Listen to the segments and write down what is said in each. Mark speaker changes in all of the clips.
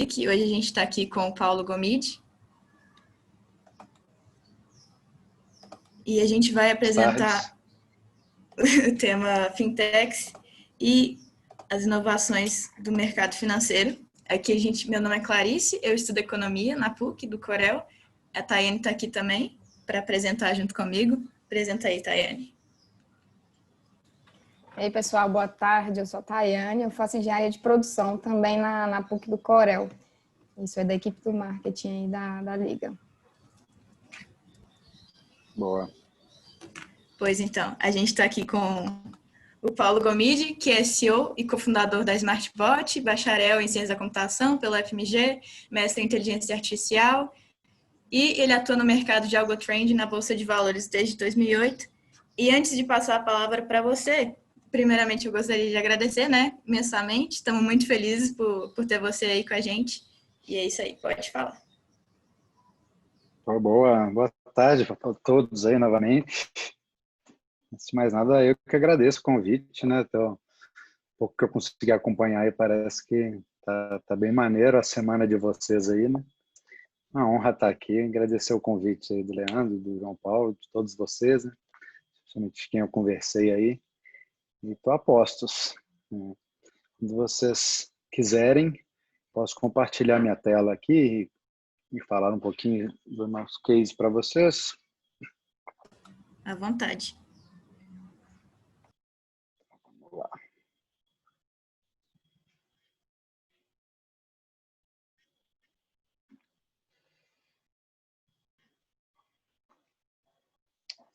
Speaker 1: que hoje a gente está aqui com o Paulo Gomide. E a gente vai apresentar o tema Fintechs e as inovações do mercado financeiro. Aqui meu nome é Clarice, eu estudo Economia na PUC do Corel. A Tayane está aqui também para apresentar junto comigo. Apresenta aí, Tayane.
Speaker 2: E aí, pessoal, boa tarde. Eu sou a Tayane, eu faço engenharia de produção também na PUC do Corel. Isso é da equipe do marketing aí da Liga.
Speaker 3: Boa.
Speaker 1: Pois então, a gente está aqui com o Paulo Gomide, que é CEO e cofundador da SmartBot, bacharel em Ciência da Computação pela FMG, mestre em Inteligência Artificial, e ele atua no mercado de Algotrend na Bolsa de Valores desde 2008. E antes de passar a palavra para você, primeiramente eu gostaria de agradecer, imensamente. Estamos muito felizes por ter você aí com a gente. E é isso aí, pode falar.
Speaker 3: Boa tarde para todos aí novamente. Antes de mais nada, eu que agradeço o convite, Então, pouco que eu consegui acompanhar aí, parece que tá bem maneiro a semana de vocês aí, Uma honra estar aqui, agradecer o convite aí do Leandro, do João Paulo, de todos vocês, Principalmente de quem eu conversei aí. E estou a postos. Quando vocês quiserem, posso compartilhar minha tela aqui e falar um pouquinho do nosso case para vocês.
Speaker 1: À vontade.
Speaker 3: Vamos lá.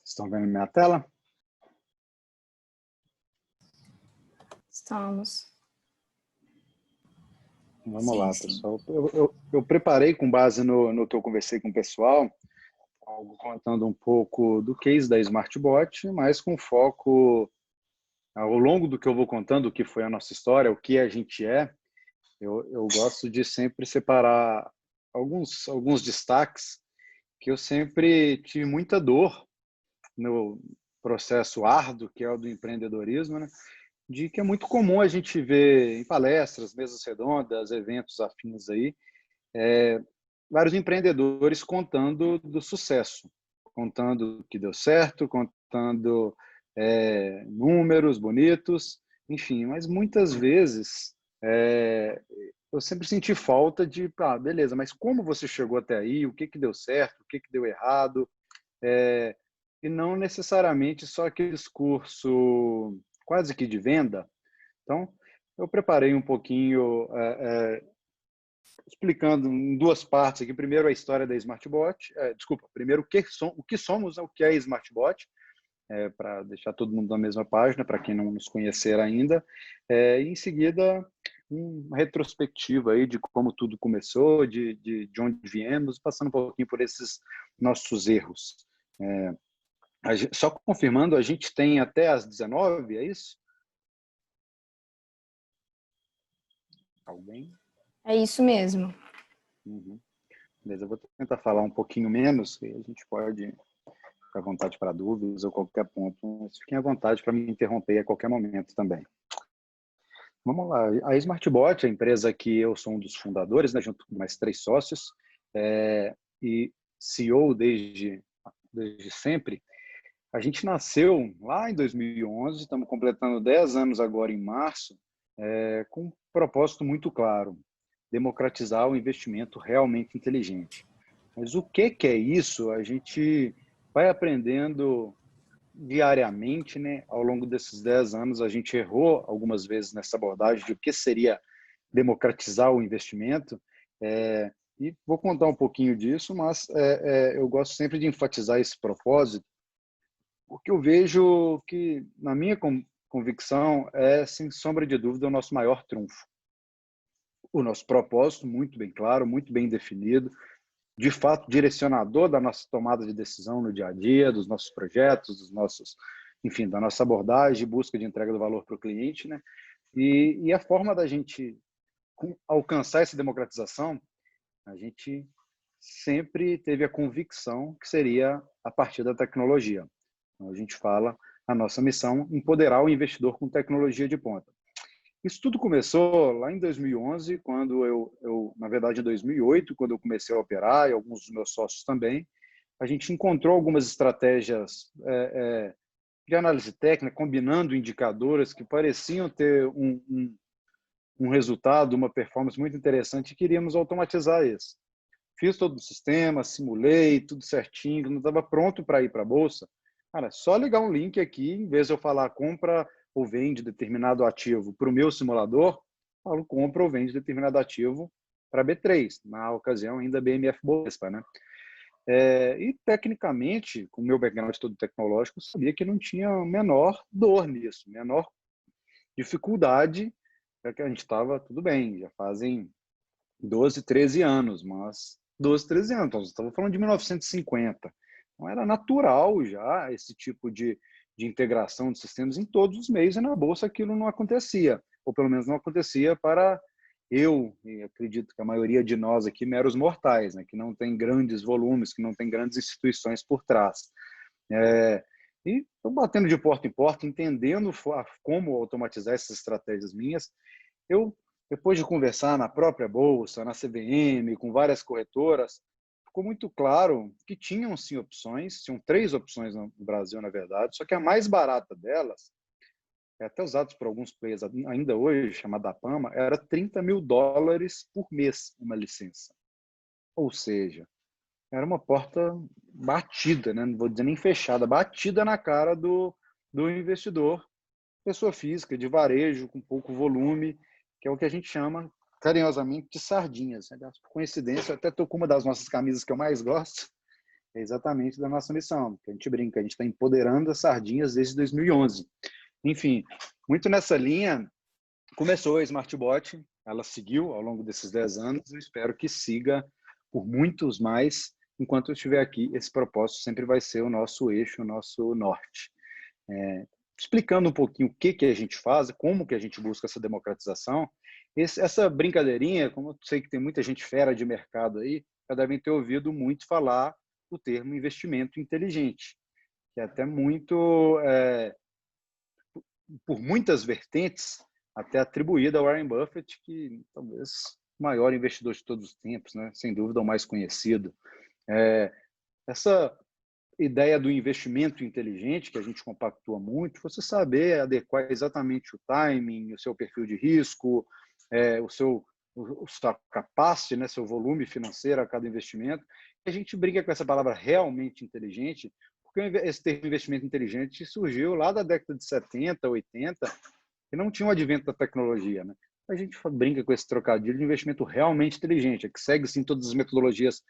Speaker 3: Estão vendo minha tela?
Speaker 2: Estamos.
Speaker 3: Vamos lá, pessoal. Eu preparei com base no que eu conversei com o pessoal, algo contando um pouco do case da SmartBot, mas com foco ao longo do que eu vou contando, o que foi a nossa história, o que a gente é. Eu gosto de sempre separar alguns destaques que eu sempre tive muita dor no processo árduo, que é o do empreendedorismo, de que é muito comum a gente ver em palestras, mesas redondas, eventos afins aí, vários empreendedores contando do sucesso, contando que deu certo, contando números bonitos, enfim, mas muitas vezes eu sempre senti falta de, beleza, mas como você chegou até aí, o que deu certo, o que deu errado, e não necessariamente só aquele discurso quase que de venda. Então, eu preparei um pouquinho explicando em duas partes aqui. Primeiro, a história da SmartBot. Primeiro, o que somos, o que é a SmartBot, para deixar todo mundo na mesma página, para quem não nos conhecer ainda. E, em seguida, uma retrospectiva aí de como tudo começou, de onde viemos, passando um pouquinho por esses nossos erros. Só confirmando, a gente tem até às 19, é isso? Alguém?
Speaker 2: É isso mesmo.
Speaker 3: Uhum. Beleza, eu vou tentar falar um pouquinho menos, e a gente pode ficar à vontade para dúvidas ou qualquer ponto. Mas fiquem à vontade para me interromper a qualquer momento também. Vamos lá. A SmartBot, a empresa que eu sou um dos fundadores, junto com mais 3 sócios, e CEO desde sempre. A gente nasceu lá em 2011, estamos completando 10 anos agora em março, com um propósito muito claro: democratizar o investimento realmente inteligente. Mas o que é isso? A gente vai aprendendo diariamente, Ao longo desses 10 anos, a gente errou algumas vezes nessa abordagem de o que seria democratizar o investimento, e vou contar um pouquinho disso, mas eu gosto sempre de enfatizar esse propósito, porque eu vejo que, na minha convicção, sem sombra de dúvida, o nosso maior trunfo. O nosso propósito, muito bem claro, muito bem definido, de fato direcionador da nossa tomada de decisão no dia a dia, dos nossos projetos, enfim, da nossa abordagem, busca de entrega do valor para o cliente, E a forma da gente alcançar essa democratização, a gente sempre teve a convicção que seria a partir da tecnologia. Então, a gente fala a nossa missão: empoderar o investidor com tecnologia de ponta. Isso tudo começou lá em 2011, quando na verdade, em 2008, quando eu comecei a operar, e alguns dos meus sócios também, a gente encontrou algumas estratégias de análise técnica, combinando indicadores que pareciam ter um resultado, uma performance muito interessante, e queríamos automatizar isso. Fiz todo o sistema, simulei, tudo certinho, não estava pronto para ir para a bolsa. Cara, só ligar um link aqui, em vez de eu falar compra ou vende determinado ativo para o meu simulador, eu falo compra ou vende determinado ativo para B3, na ocasião ainda BMF Bovespa, né? E tecnicamente, com o meu background todo tecnológico, eu sabia que não tinha a menor dor nisso, menor dificuldade, já que a gente estava tudo bem, já fazem 12, 13 anos, mas 12, 13 anos, então, estava falando de 1950. Então, era natural já esse tipo de integração de sistemas em todos os meios, e na Bolsa aquilo não acontecia, ou pelo menos não acontecia para eu, e acredito que a maioria de nós aqui, meros mortais, né, que não tem grandes volumes, que não tem grandes instituições por trás. E estou batendo de porta em porta, entendendo como automatizar essas estratégias minhas. Eu, depois de conversar na própria Bolsa, na CVM, com várias corretoras, ficou muito claro que tinham sim opções, tinham 3 opções no Brasil, na verdade, só que a mais barata delas, até usada por alguns players ainda hoje, chamada APAMA, era $30.000 por mês uma licença. Ou seja, era uma porta batida, né? Não vou dizer nem fechada, batida na cara do investidor, pessoa física, de varejo, com pouco volume, que é o que a gente chama carinhosamente de sardinhas. Por coincidência, eu até estou com uma das nossas camisas que eu mais gosto, é exatamente da nossa missão, que a gente brinca, a gente está empoderando as sardinhas desde 2011. Enfim, muito nessa linha, começou a Smartbot, ela seguiu ao longo desses 10 anos, eu espero que siga por muitos mais. Enquanto eu estiver aqui, esse propósito sempre vai ser o nosso eixo, o nosso norte. Explicando um pouquinho o que a gente faz, como que a gente busca essa democratização, essa brincadeirinha, como eu sei que tem muita gente fera de mercado aí, já devem ter ouvido muito falar o termo investimento inteligente, que é até muito, por muitas vertentes, até atribuída ao Warren Buffett, que talvez o maior investidor de todos os tempos, né? Sem dúvida o mais conhecido. Essa ideia do investimento inteligente, que a gente compactua muito, você saber adequar exatamente o timing, o seu perfil de risco, o sua capacity, né, seu volume financeiro a cada investimento. A gente brinca com essa palavra realmente inteligente, porque esse termo investimento inteligente surgiu lá da década de 70, 80, e não tinha o advento da tecnologia, né? A gente brinca com esse trocadilho de investimento realmente inteligente, que segue sim todas as metodologias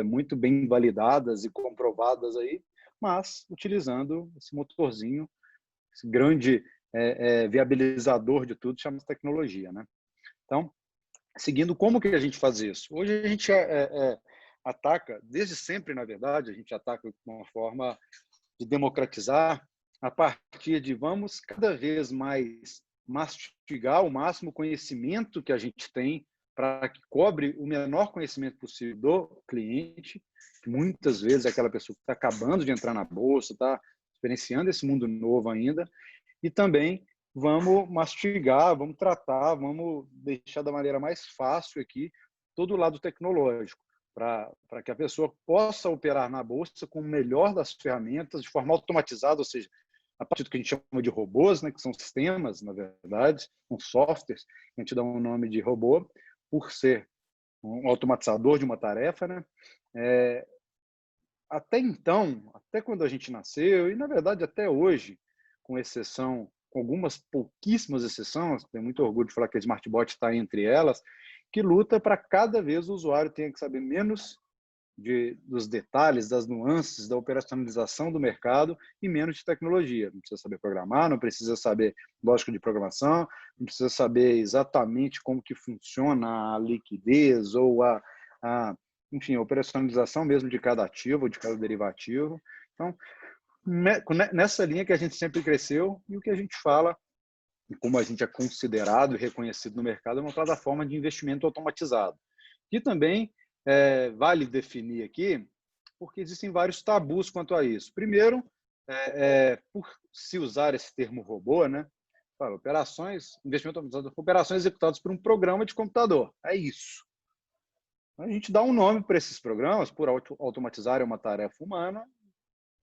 Speaker 3: muito bem validadas e comprovadas aí, mas utilizando esse motorzinho, esse grande viabilizador de tudo, chama-se tecnologia, né? Então, seguindo, como que a gente faz isso? Hoje a gente ataca, desde sempre, na verdade, a gente ataca de uma forma de democratizar a partir de vamos cada vez mais mastigar o máximo conhecimento que a gente tem para que cobre o menor conhecimento possível do cliente, que muitas vezes é aquela pessoa que está acabando de entrar na bolsa, está experienciando esse mundo novo ainda, e também vamos mastigar, vamos tratar, vamos deixar da maneira mais fácil aqui todo o lado tecnológico, para que a pessoa possa operar na bolsa com o melhor das ferramentas, de forma automatizada, ou seja, a partir do que a gente chama de robôs, né, que são sistemas, na verdade, são softwares, a gente dá um nome de robô, por ser um automatizador de uma tarefa, né? Até então, até quando a gente nasceu, e na verdade até hoje, com exceção, com algumas pouquíssimas exceções, tenho muito orgulho de falar que a Smartbot está entre elas, que luta para cada vez o usuário tenha que saber menos dos detalhes, das nuances, da operacionalização do mercado e menos de tecnologia. Não precisa saber programar, não precisa saber lógica de programação, não precisa saber exatamente como que funciona a liquidez ou enfim, a operacionalização mesmo de cada ativo, de cada derivativo. Então, nessa linha que a gente sempre cresceu, e o que a gente fala, e como a gente é considerado e reconhecido no mercado, é uma plataforma de investimento automatizado. E também vale definir aqui, porque existem vários tabus quanto a isso. Primeiro, por se usar esse termo robô, né, fala, investimento automatizado, operações executadas por um programa de computador. É isso. A gente dá um nome para esses programas, por automatizar uma tarefa humana,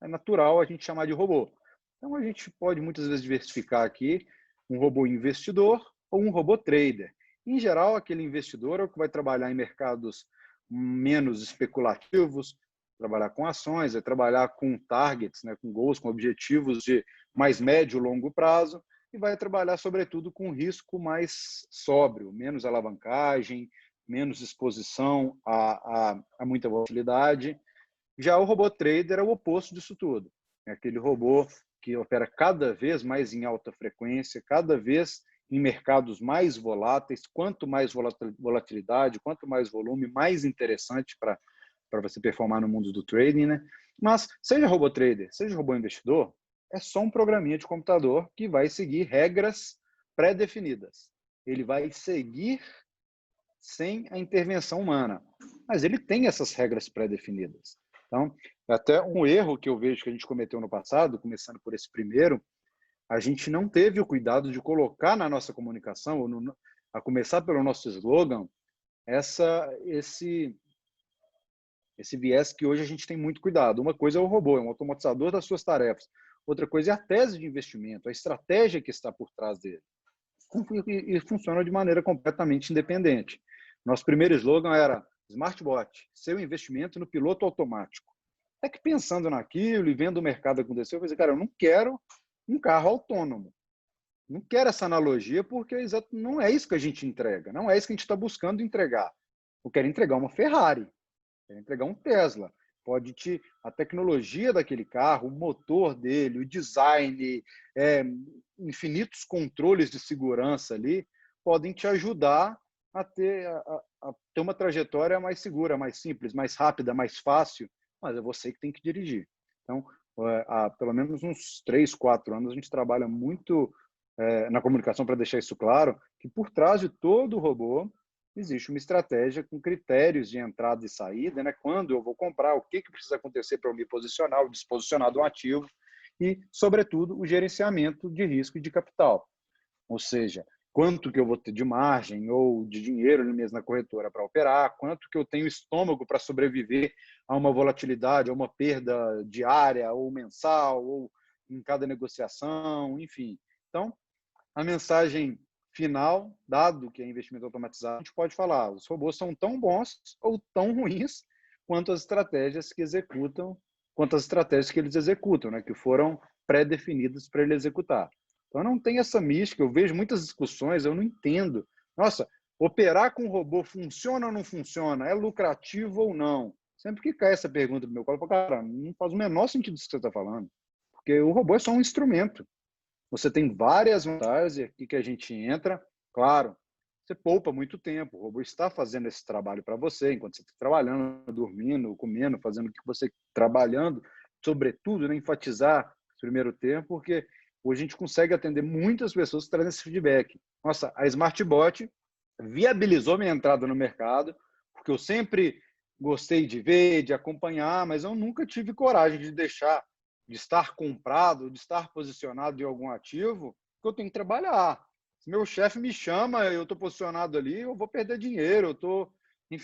Speaker 3: é natural a gente chamar de robô. Então, a gente pode muitas vezes diversificar aqui um robô investidor ou um robô trader. Em geral, aquele investidor é o que vai trabalhar em mercados menos especulativos, trabalhar com ações, vai trabalhar com targets, né, com goals, com objetivos de mais médio e longo prazo, e vai trabalhar, sobretudo, com risco mais sóbrio, menos alavancagem, menos exposição a muita volatilidade. Já o robô trader é o oposto disso tudo. É aquele robô que opera cada vez mais em alta frequência, cada vez em mercados mais voláteis. Quanto mais volatilidade, quanto mais volume, mais interessante para você performar no mundo do trading, né? Mas seja robô trader, seja robô investidor, é só um programinha de computador que vai seguir regras pré-definidas. Ele vai seguir sem a intervenção humana. Mas ele tem essas regras pré-definidas. Então, até um erro que eu vejo que a gente cometeu no passado, começando por esse primeiro, a gente não teve o cuidado de colocar na nossa comunicação, a começar pelo nosso slogan, esse viés que hoje a gente tem muito cuidado. Uma coisa é o robô, é um automatizador das suas tarefas. Outra coisa é a tese de investimento, a estratégia que está por trás dele. E funciona de maneira completamente independente. Nosso primeiro slogan era SmartBot, seu investimento no piloto automático. É que pensando naquilo e vendo o mercado acontecer, eu falei, cara, eu não quero um carro autônomo. Não quero essa analogia porque não é isso que a gente entrega, não é isso que a gente está buscando entregar. Eu quero entregar uma Ferrari, quero entregar um Tesla. A tecnologia daquele carro, o motor dele, o design, infinitos controles de segurança ali, podem te ajudar a ter uma trajetória mais segura, mais simples, mais rápida, mais fácil, mas é você que tem que dirigir. Então, há pelo menos uns 3, 4 anos, a gente trabalha muito na comunicação para deixar isso claro, que por trás de todo robô existe uma estratégia com critérios de entrada e saída, né? Quando eu vou comprar, o que precisa acontecer para eu me posicionar, o disposicionar do ativo e, sobretudo, o gerenciamento de risco e de capital. Ou seja, quanto que eu vou ter de margem ou de dinheiro mesmo na corretora para operar, quanto que eu tenho estômago para sobreviver a uma volatilidade, a uma perda diária ou mensal, ou em cada negociação, enfim. Então, a mensagem final, dado que é investimento automatizado, a gente pode falar, os robôs são tão bons ou tão ruins quanto as estratégias que eles executam, né, que foram pré-definidas para ele executar. Então, não tem essa mística, eu vejo muitas discussões, eu não entendo. Nossa, operar com robô funciona ou não funciona? É lucrativo ou não? Sempre que cai essa pergunta do meu colo, eu falo, cara, não faz o menor sentido isso que você está falando, porque o robô é só um instrumento. Você tem várias vantagens, e aqui que a gente entra, claro, você poupa muito tempo, o robô está fazendo esse trabalho para você, enquanto você está trabalhando, dormindo, comendo, fazendo o que você está trabalhando, sobretudo, né, enfatizar o primeiro tempo, porque hoje a gente consegue atender muitas pessoas que trazem esse feedback. Nossa, a SmartBot viabilizou minha entrada no mercado, porque eu sempre gostei de ver, de acompanhar, mas eu nunca tive coragem de estar comprado, de estar posicionado em algum ativo, que eu tenho que trabalhar. Se meu chefe me chama, eu estou posicionado ali, eu vou perder dinheiro, eu estou me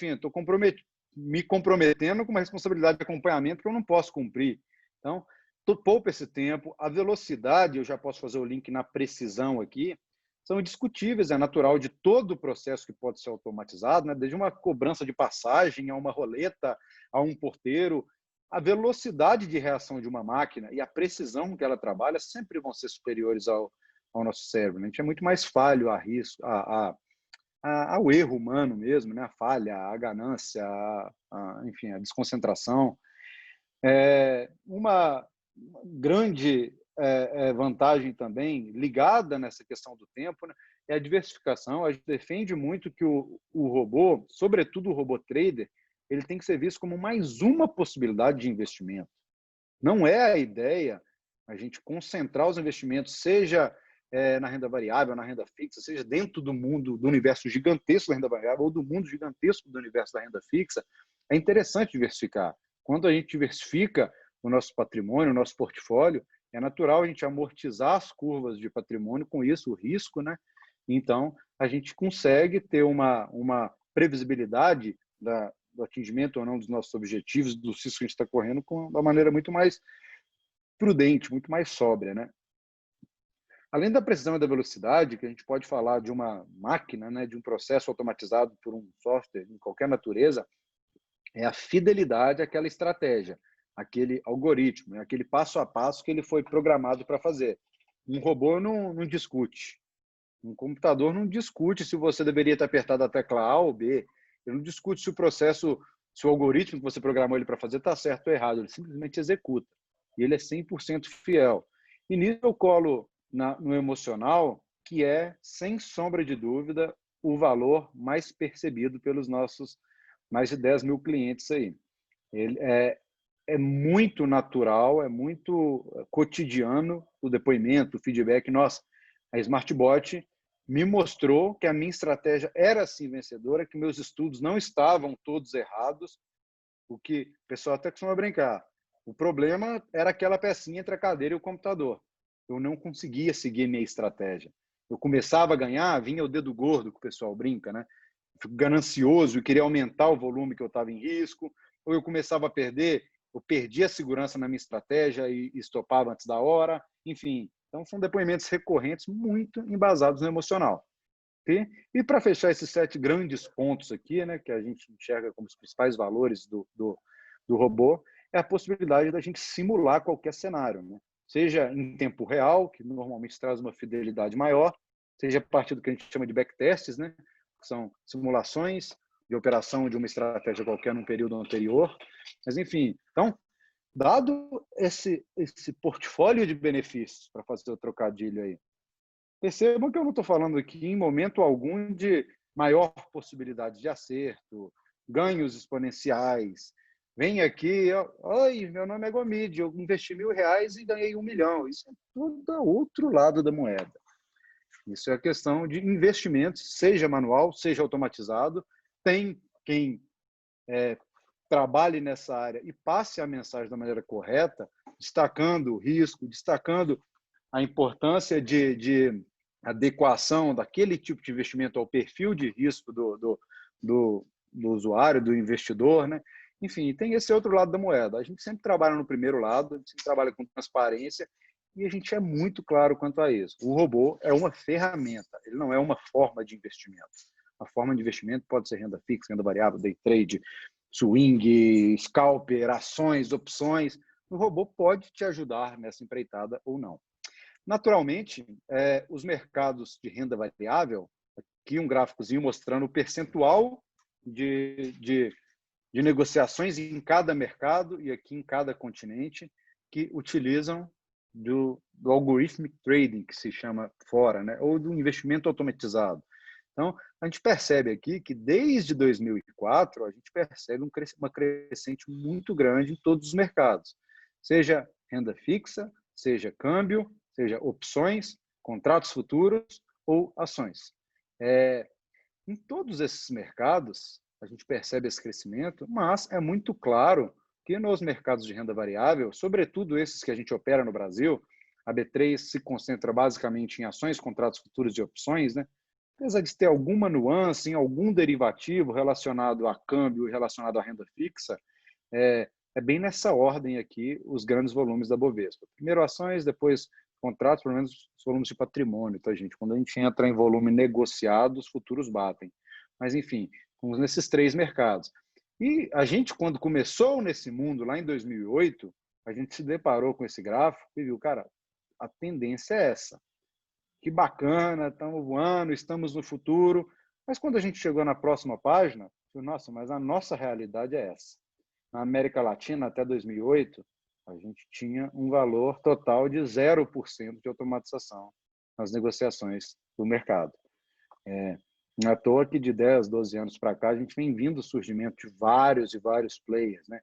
Speaker 3: comprometendo com uma responsabilidade de acompanhamento que eu não posso cumprir. Então, poupa esse tempo. A velocidade, eu já posso fazer o link na precisão aqui, são indiscutíveis, é natural de todo o processo que pode ser automatizado, né? Desde uma cobrança de passagem, a uma roleta, a um porteiro. A velocidade de reação de uma máquina e a precisão que ela trabalha sempre vão ser superiores ao nosso cérebro. A gente é muito mais falho ao erro humano mesmo, né? A falha, a ganância, enfim, a desconcentração. Uma grande vantagem também, ligada nessa questão do tempo, né, é a diversificação. A gente defende muito que o robô, sobretudo o robô trader, ele tem que ser visto como mais uma possibilidade de investimento. Não é a ideia a gente concentrar os investimentos, seja na renda variável, na renda fixa, seja dentro do universo gigantesco da renda variável ou do mundo gigantesco do universo da renda fixa. É interessante diversificar. Quando a gente diversifica o nosso patrimônio, o nosso portfólio, É natural a gente amortizar as curvas de patrimônio, com isso, o risco, né? Então, a gente consegue ter uma previsibilidade do atingimento ou não dos nossos objetivos, do risco que a gente está correndo, de uma maneira muito mais prudente, muito mais sóbria, né? Além da precisão e da velocidade, que a gente pode falar de uma máquina, né, de um processo automatizado por um software de qualquer natureza, é a fidelidade àquela estratégia, aquele algoritmo, aquele passo a passo que ele foi programado para fazer. Um robô não discute. Um computador não discute se você deveria ter apertado a tecla A ou B. Ele não discute se o processo, se o algoritmo que você programou ele para fazer está certo ou errado. Ele simplesmente executa. E ele é 100% fiel. E nisso eu colo no emocional, que é, sem sombra de dúvida, o valor mais percebido pelos nossos mais de 10 mil clientes aí. Ele é muito natural, é muito cotidiano o depoimento, o feedback. Nossa, a Smartbot me mostrou que a minha estratégia era sim vencedora, que meus estudos não estavam todos errados, o que o pessoal até costuma brincar. O problema era aquela pecinha entre a cadeira e o computador. Eu não conseguia seguir minha estratégia. Eu começava a ganhar, vinha o dedo gordo, que o pessoal brinca, né? Fico ganancioso e queria aumentar o volume que eu estava em risco, ou eu começava a perder, eu perdia a segurança na minha estratégia e estopava antes da hora, enfim. Então, são depoimentos recorrentes muito embasados no emocional. Okay? E para fechar esses 7 grandes pontos aqui, né, que a gente enxerga como os principais valores do robô, é a possibilidade da gente simular qualquer cenário, né? Seja em tempo real, que normalmente traz uma fidelidade maior, seja a partir do que a gente chama de backtests, né, que são simulações de operação de uma estratégia qualquer num período anterior. Mas, enfim, então, dado esse portfólio de benefícios, para fazer o trocadilho aí, percebam que eu não estou falando aqui em momento algum de maior possibilidade de acerto, ganhos exponenciais. Vem aqui, oi, meu nome é Gomide, eu investi R$1.000 e ganhei 1 milhão. Isso é tudo outro lado da moeda. Isso é a questão de investimentos, seja manual, seja automatizado. Tem quem trabalhe nessa área e passe a mensagem da maneira correta, destacando o risco, destacando a importância de adequação daquele tipo de investimento ao perfil de risco do usuário, do investidor, né? Enfim, tem esse outro lado da moeda. A gente sempre trabalha no primeiro lado, a gente sempre trabalha com transparência e a gente é muito claro quanto a isso. O robô é uma ferramenta, ele não é uma forma de investimento. A forma de investimento pode ser renda fixa, renda variável, day trade, swing, scalper, ações, opções. O robô pode te ajudar nessa empreitada ou não. Naturalmente, os mercados de renda variável, aqui um gráficozinho mostrando o percentual de negociações em cada mercado e aqui em cada continente que utilizam do algorithmic trading, que se chama fora, né? Ou do investimento automatizado. Então, a gente percebe aqui que desde 2004 a gente percebe uma crescente muito grande em todos os mercados, seja renda fixa, seja câmbio, seja opções, contratos futuros ou ações. Em todos esses mercados, a gente percebe esse crescimento, mas é muito claro que nos mercados de renda variável, sobretudo esses que a gente opera no Brasil, a B3 se concentra basicamente em ações, contratos futuros e opções, né? Apesar de ter alguma nuance em algum derivativo relacionado a câmbio e relacionado à renda fixa, é bem nessa ordem aqui os grandes volumes da Bovespa. Primeiro ações, depois contratos, pelo menos os volumes de patrimônio, tá, gente? Quando a gente entra em volume negociado, os futuros batem. Mas, enfim, vamos nesses 3 mercados. E a gente, quando começou nesse mundo, lá em 2008, a gente se deparou com esse gráfico e viu, cara, a tendência é essa. Que bacana, estamos voando, estamos no futuro. Mas quando a gente chegou na próxima página, nossa, mas a nossa realidade é essa. Na América Latina, até 2008, a gente tinha um valor total de 0% de automatização nas negociações do mercado. Não é à toa que de 10, 12 anos para cá, a gente vem vindo o surgimento de vários e vários players, né?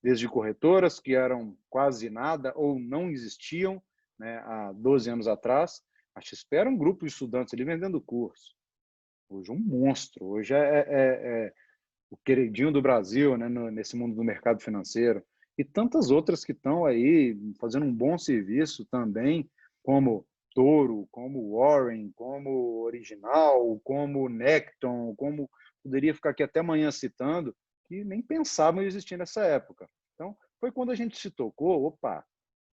Speaker 3: Desde corretoras que eram quase nada ou não existiam, né, há 12 anos atrás. A XP era um grupo de estudantes ali vendendo curso. Hoje é um monstro. Hoje é o queridinho do Brasil, né, nesse mundo do mercado financeiro. e tantas outras que estão aí fazendo um bom serviço também, como Toro, como Warren, como Original, como Necton, como poderia ficar aqui até amanhã citando, que nem pensavam em existir nessa época. Então, foi quando a gente se tocou, opa,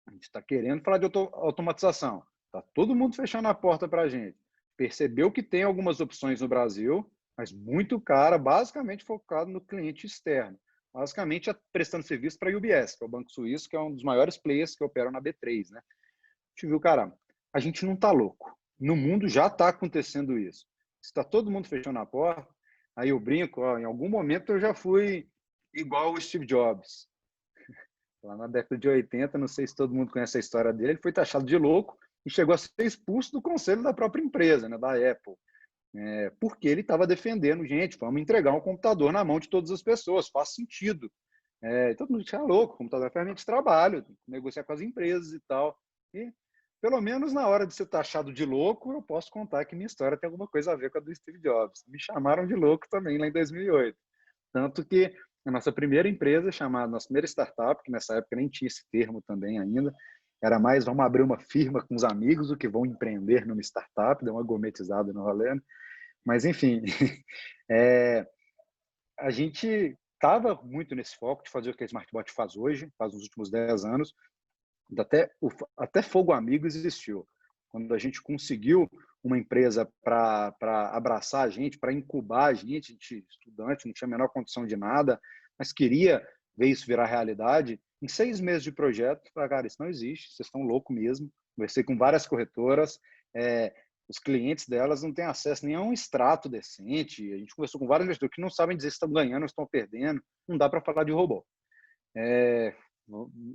Speaker 3: a gente está querendo falar de automatização. Está todo mundo fechando a porta para a gente. Percebeu que tem algumas opções no Brasil, mas muito cara, basicamente focado no cliente externo. Basicamente prestando serviço para a UBS, que é o Banco Suíço, que é um dos maiores players que operam na B3, né? A gente viu, cara, a gente não está louco. No mundo já está acontecendo isso. Está todo mundo fechando a porta, aí eu brinco, ó, em algum momento eu já fui igual o Steve Jobs. Lá na década de 80, não sei se todo mundo conhece a história dele, ele foi taxado de louco e chegou a ser expulso do conselho da própria empresa, né, da Apple, porque ele estava defendendo, gente, vamos entregar um computador na mão de todas as pessoas, faz sentido. Todo mundo tinha louco, o computador é ferramenta de trabalho, negociar com as empresas e tal. E, pelo menos na hora de ser taxado de louco, eu posso contar que minha história tem alguma coisa a ver com a do Steve Jobs. Me chamaram de louco também lá em 2008. Tanto que a nossa primeira empresa, chamada nossa primeira startup, que nessa época nem tinha esse termo também ainda, era mais vamos abrir uma firma com os amigos do que vão empreender numa startup, deu uma gourmetizada no rolê. Mas, enfim, a gente estava muito nesse foco de fazer o que a Smartbot faz hoje, faz nos últimos 10 anos, até Fogo Amigo existiu. Quando a gente conseguiu uma empresa para abraçar a gente, para incubar a gente, estudante, não tinha a menor condição de nada, mas queria ver isso virar realidade, em 6 meses de projeto, falei, cara, isso não existe, vocês estão loucos mesmo. Conversei com várias corretoras, os clientes delas não têm acesso nem a um extrato decente, a gente conversou com vários investidores que não sabem dizer se estão ganhando ou estão perdendo, não dá para falar de robô.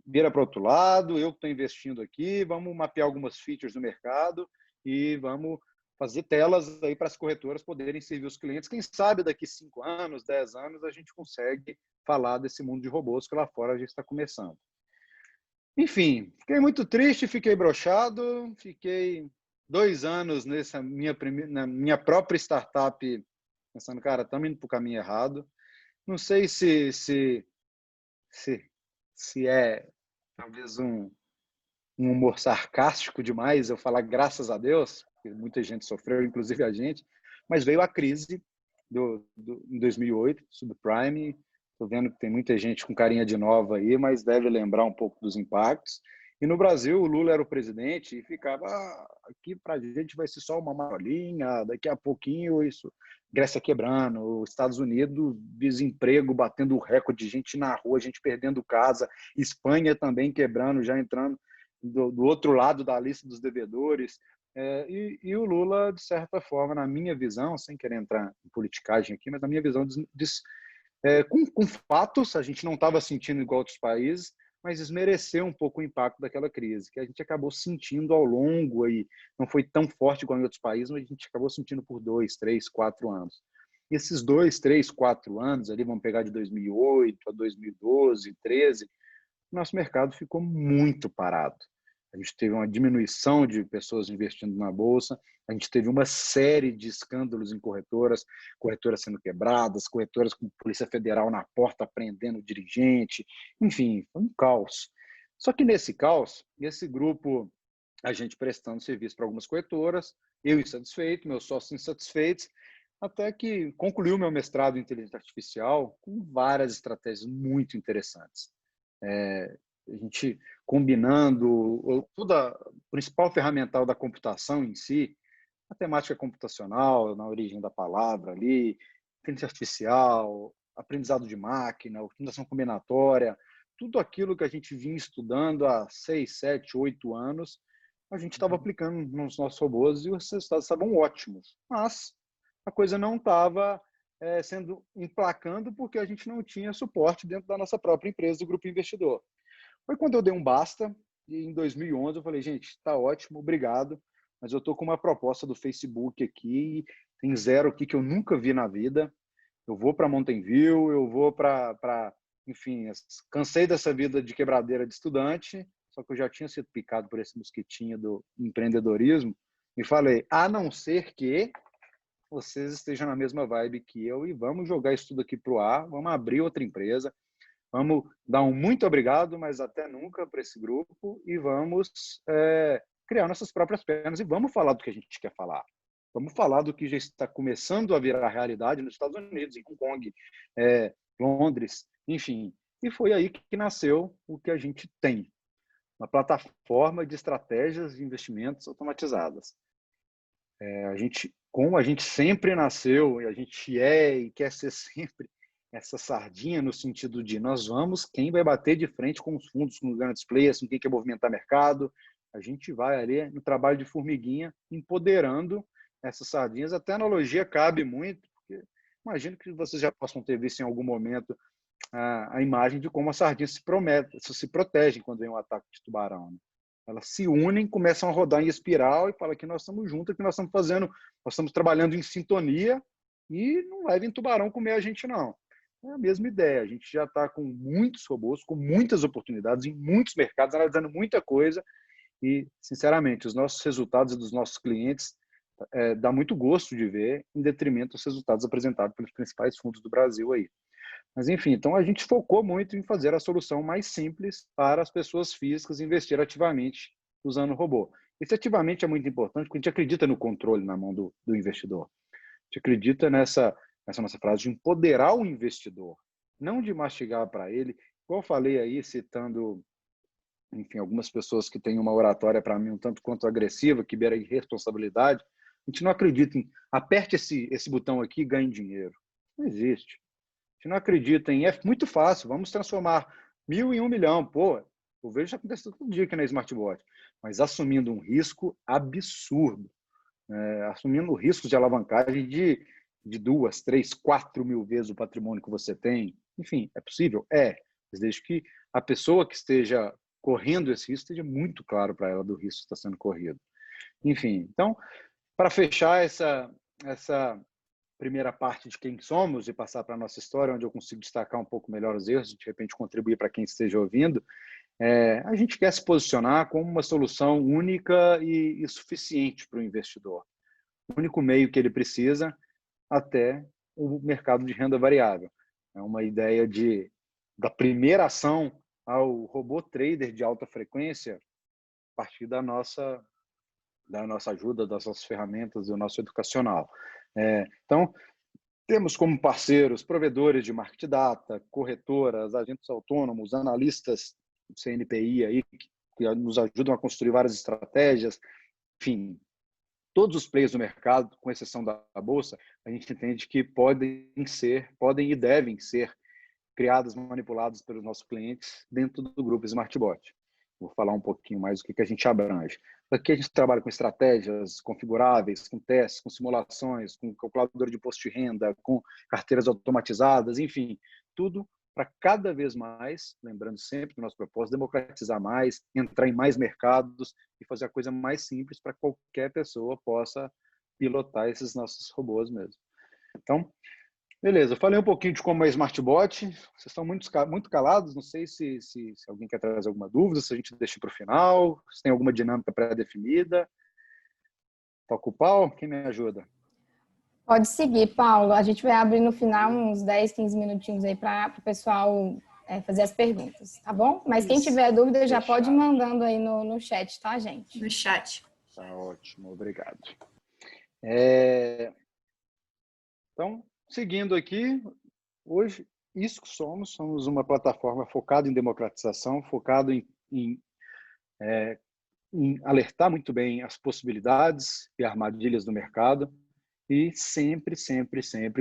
Speaker 3: Vira para o outro lado, eu estou investindo aqui, vamos mapear algumas features do mercado e vamos fazer telas aí para as corretoras poderem servir os clientes. Quem sabe daqui 5 anos, 10 anos, a gente consegue falar desse mundo de robôs que lá fora a gente está começando. Enfim, fiquei muito triste, fiquei broxado, fiquei 2 anos na minha própria startup pensando, cara, estamos indo para o caminho errado. Não sei se é talvez um humor sarcástico demais eu falar graças a Deus, porque muita gente sofreu, inclusive a gente, mas veio a crise em 2008, subprime. Estou vendo que tem muita gente com carinha de nova aí, mas deve lembrar um pouco dos impactos. E no Brasil, o Lula era o presidente e ficava, aqui para a gente vai ser só uma marolinha, daqui a pouquinho isso, Grécia quebrando, os Estados Unidos, desemprego, batendo recorde de gente na rua, gente perdendo casa, Espanha também quebrando, já entrando do outro lado da lista dos devedores. E o Lula, de certa forma, na minha visão, sem querer entrar em politicagem aqui, mas na minha visão, com fatos, a gente não estava sentindo igual outros países, mas desmereceu um pouco o impacto daquela crise, que a gente acabou sentindo ao longo, e não foi tão forte igual em outros países, mas a gente acabou sentindo por 2, 3, 4 anos. E esses 2, 3, 4 anos, ali vamos pegar de 2008 a 2012, 2013, nosso mercado ficou muito parado. A gente teve uma diminuição de pessoas investindo na Bolsa, a gente teve uma série de escândalos em corretoras sendo quebradas, corretoras com Polícia Federal na porta prendendo o dirigente, enfim, foi um caos. Só que nesse caos, esse grupo, a gente prestando serviço para algumas corretoras, eu insatisfeito, meus sócios insatisfeitos, até que concluiu meu mestrado em inteligência artificial com várias estratégias muito interessantes. A gente combinando toda a principal ferramental da computação em si, a temática computacional, na origem da palavra ali, inteligência artificial, aprendizado de máquina, otimização combinatória, tudo aquilo que a gente vinha estudando há 6, 7, 8 anos, a gente estava aplicando nos nossos robôs e os resultados estavam ótimos. Mas a coisa não estava sendo emplacando porque a gente não tinha suporte dentro da nossa própria empresa, do grupo investidor. Foi quando eu dei um basta, e em 2011 eu falei, gente, está ótimo, obrigado, mas eu estou com uma proposta do Facebook aqui, tem zero aqui que eu nunca vi na vida, eu vou para Mountain View, eu vou enfim, cansei dessa vida de quebradeira de estudante, só que eu já tinha sido picado por esse mosquitinho do empreendedorismo, e falei, a não ser que vocês estejam na mesma vibe que eu e vamos jogar isso tudo aqui para o ar, vamos abrir outra empresa, Vamos dar um muito obrigado, mas até nunca para esse grupo e vamos criar nossas próprias pernas e vamos falar do que a gente quer falar. Vamos falar do que já está começando a virar realidade nos Estados Unidos, em Hong Kong, Londres, enfim. E foi aí que nasceu o que a gente tem, uma plataforma de estratégias de investimentos automatizadas. Como a gente sempre nasceu, e a gente e quer ser sempre essa sardinha no sentido de nós vamos, quem vai bater de frente com os fundos, com os grandes players, com quem quer movimentar mercado, a gente vai ali no trabalho de formiguinha, empoderando essas sardinhas. Até a analogia cabe muito, porque imagino que vocês já possam ter visto em algum momento a imagem de como as sardinhas se protegem quando vem um ataque de tubarão, né? Elas se unem, começam a rodar em espiral e falam que nós estamos juntos, que nós estamos fazendo, nós estamos trabalhando em sintonia e não vai vir tubarão comer a gente, não. É a mesma ideia. A gente já está com muitos robôs, com muitas oportunidades em muitos mercados, analisando muita coisa e, sinceramente, os nossos resultados e dos nossos clientes dá muito gosto de ver, em detrimento dos resultados apresentados pelos principais fundos do Brasil aí. Mas, enfim, então a gente focou muito em fazer a solução mais simples para as pessoas físicas investir ativamente usando o robô. Esse ativamente é muito importante, porque a gente acredita no controle na mão do investidor. A gente acredita nessa nossa frase de empoderar o investidor, não de mastigar para ele. Como eu falei aí, citando, enfim, algumas pessoas que têm uma oratória para mim um tanto quanto agressiva, que beira irresponsabilidade, a gente não acredita em aperte esse botão aqui e ganhe dinheiro. Não existe. A gente não acredita em é muito fácil, vamos transformar 1.000 em 1 milhão. Pô, eu vejo isso acontecer todo dia aqui na Smartbot, mas assumindo um risco absurdo, assumindo riscos de alavancagem de 2, 3, 4 mil vezes o patrimônio que você tem. Enfim, é possível? Mas desde que a pessoa que esteja correndo esse risco esteja muito claro para ela do risco que está sendo corrido. Enfim, então, para fechar essa primeira parte de quem somos e passar para a nossa história, onde eu consigo destacar um pouco melhor os erros, de repente contribuir para quem esteja ouvindo, a gente quer se posicionar como uma solução única e suficiente para o investidor. O único meio que ele precisa até o mercado de renda variável. É uma ideia da primeira ação ao robô trader de alta frequência a partir da nossa ajuda, das nossas ferramentas, do nosso educacional. Então, temos como parceiros provedores de market data, corretoras, agentes autônomos, analistas do CNPI aí, que nos ajudam a construir várias estratégias. Enfim, todos os players do mercado, com exceção da Bolsa, a gente entende que podem e devem ser criados, manipulados pelos nossos clientes dentro do grupo Smartbot. Vou falar um pouquinho mais do que a gente abrange. Aqui a gente trabalha com estratégias configuráveis, com testes, com simulações, com calculadora de imposto de renda, com carteiras automatizadas, enfim, tudo para cada vez mais, lembrando sempre que o nosso propósito é democratizar mais, entrar em mais mercados e fazer a coisa mais simples para qualquer pessoa possa pilotar esses nossos robôs mesmo. Então, beleza, eu falei um pouquinho de como é Smartbot, vocês estão muito calados, não sei se alguém quer trazer alguma dúvida, se a gente deixa para o final, se tem alguma dinâmica pré-definida. Toca o pau, quem me ajuda?
Speaker 2: Pode seguir, Paulo. A gente vai abrir no final uns 10, 15 minutinhos aí para o pessoal fazer as perguntas, tá bom? Mas quem tiver dúvida já pode ir mandando aí no chat, tá, gente?
Speaker 1: No chat.
Speaker 3: Tá ótimo, obrigado. Então, seguindo aqui, hoje, isso que somos uma plataforma focada em democratização, focada em alertar muito bem as possibilidades e armadilhas do mercado e sempre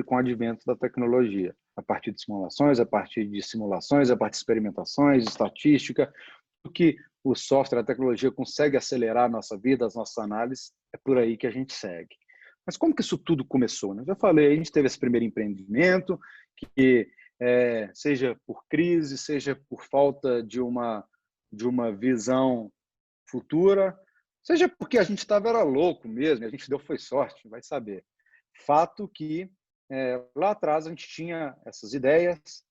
Speaker 3: com o advento da tecnologia, a partir de simulações, a partir de experimentações, estatística, o que o software, a tecnologia consegue acelerar a nossa vida, as nossas análises, é por aí que a gente segue. Mas como que isso tudo começou, né? Eu já falei, a gente teve esse primeiro empreendimento, que seja por crise, seja por falta de uma visão futura, seja porque a gente era louco mesmo, a gente foi sorte, vai saber. Fato que lá atrás a gente tinha essas ideias,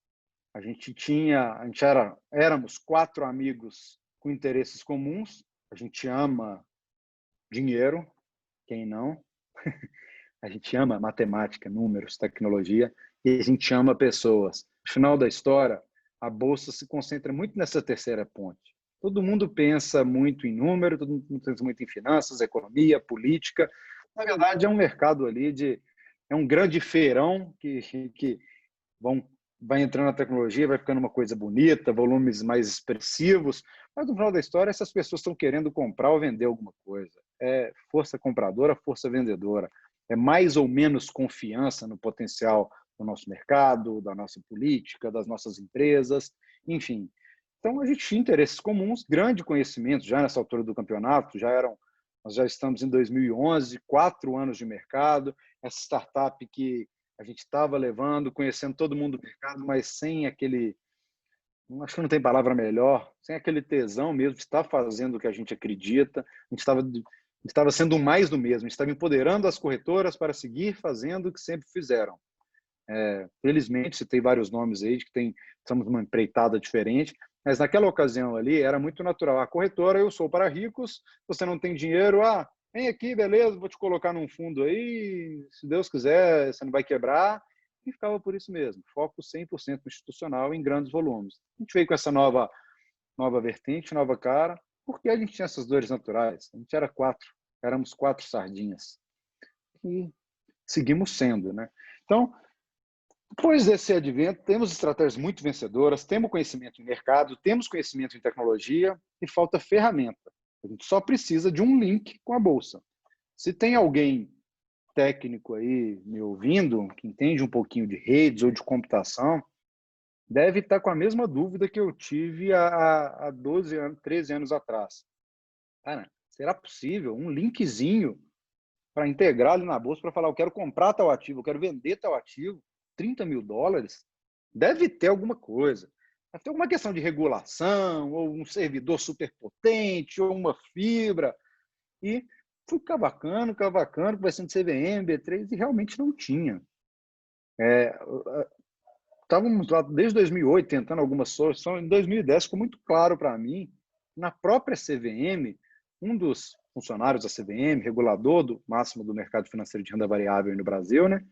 Speaker 3: éramos 4 amigos com interesses comuns, a gente ama dinheiro, quem não? A gente ama matemática, números, tecnologia, e a gente ama pessoas. No final da história, a Bolsa se concentra muito nessa terceira ponte. Todo mundo pensa muito em número, todo mundo pensa muito em finanças, economia, política. Na verdade, é um mercado ali é um grande feirão que vai entrando na tecnologia, vai ficando uma coisa bonita, volumes mais expressivos, mas no final da história essas pessoas estão querendo comprar ou vender alguma coisa. É força compradora, força vendedora. É mais ou menos confiança no potencial do nosso mercado, da nossa política, das nossas empresas, enfim. Então, a gente tinha interesses comuns, grande conhecimento já nessa altura do campeonato, nós já estamos em 2011, 4 anos de mercado, essa startup que a gente estava levando, conhecendo todo mundo do mercado, mas sem aquele, acho que não tem palavra melhor, sem aquele tesão mesmo de estar fazendo o que a gente acredita, a gente estava sendo mais do mesmo, a gente estava empoderando as corretoras para seguir fazendo o que sempre fizeram. Felizmente, citei vários nomes aí, estamos numa empreitada diferente, mas naquela ocasião ali era muito natural. A corretora, eu sou para ricos, você não tem dinheiro, vem aqui, beleza, vou te colocar num fundo aí, se Deus quiser, você não vai quebrar, e ficava por isso mesmo, foco 100% institucional em grandes volumes. A gente veio com essa nova vertente, nova cara, porque a gente tinha essas dores naturais, a gente éramos 4 sardinhas, e seguimos sendo, né? Então, depois desse advento, temos estratégias muito vencedoras, temos conhecimento em mercado, temos conhecimento em tecnologia e falta ferramenta. A gente só precisa de um link com a Bolsa. Se tem alguém técnico aí me ouvindo, que entende um pouquinho de redes ou de computação, deve estar com a mesma dúvida que eu tive há 12 anos, 13 anos atrás. Cara, será possível um linkzinho para integrar ali na Bolsa para falar, eu quero comprar tal ativo, eu quero vender tal ativo, $30.000? Deve ter alguma coisa. Deve ter alguma questão de regulação, ou um servidor superpotente, ou uma fibra. E fui cavacando, conversando de CVM, B3, e realmente não tinha. Estávamos lá desde 2008 tentando alguma solução. Em 2010 ficou muito claro para mim, na própria CVM, um dos funcionários da CVM, regulador do máximo do mercado financeiro de renda variável no Brasil, né?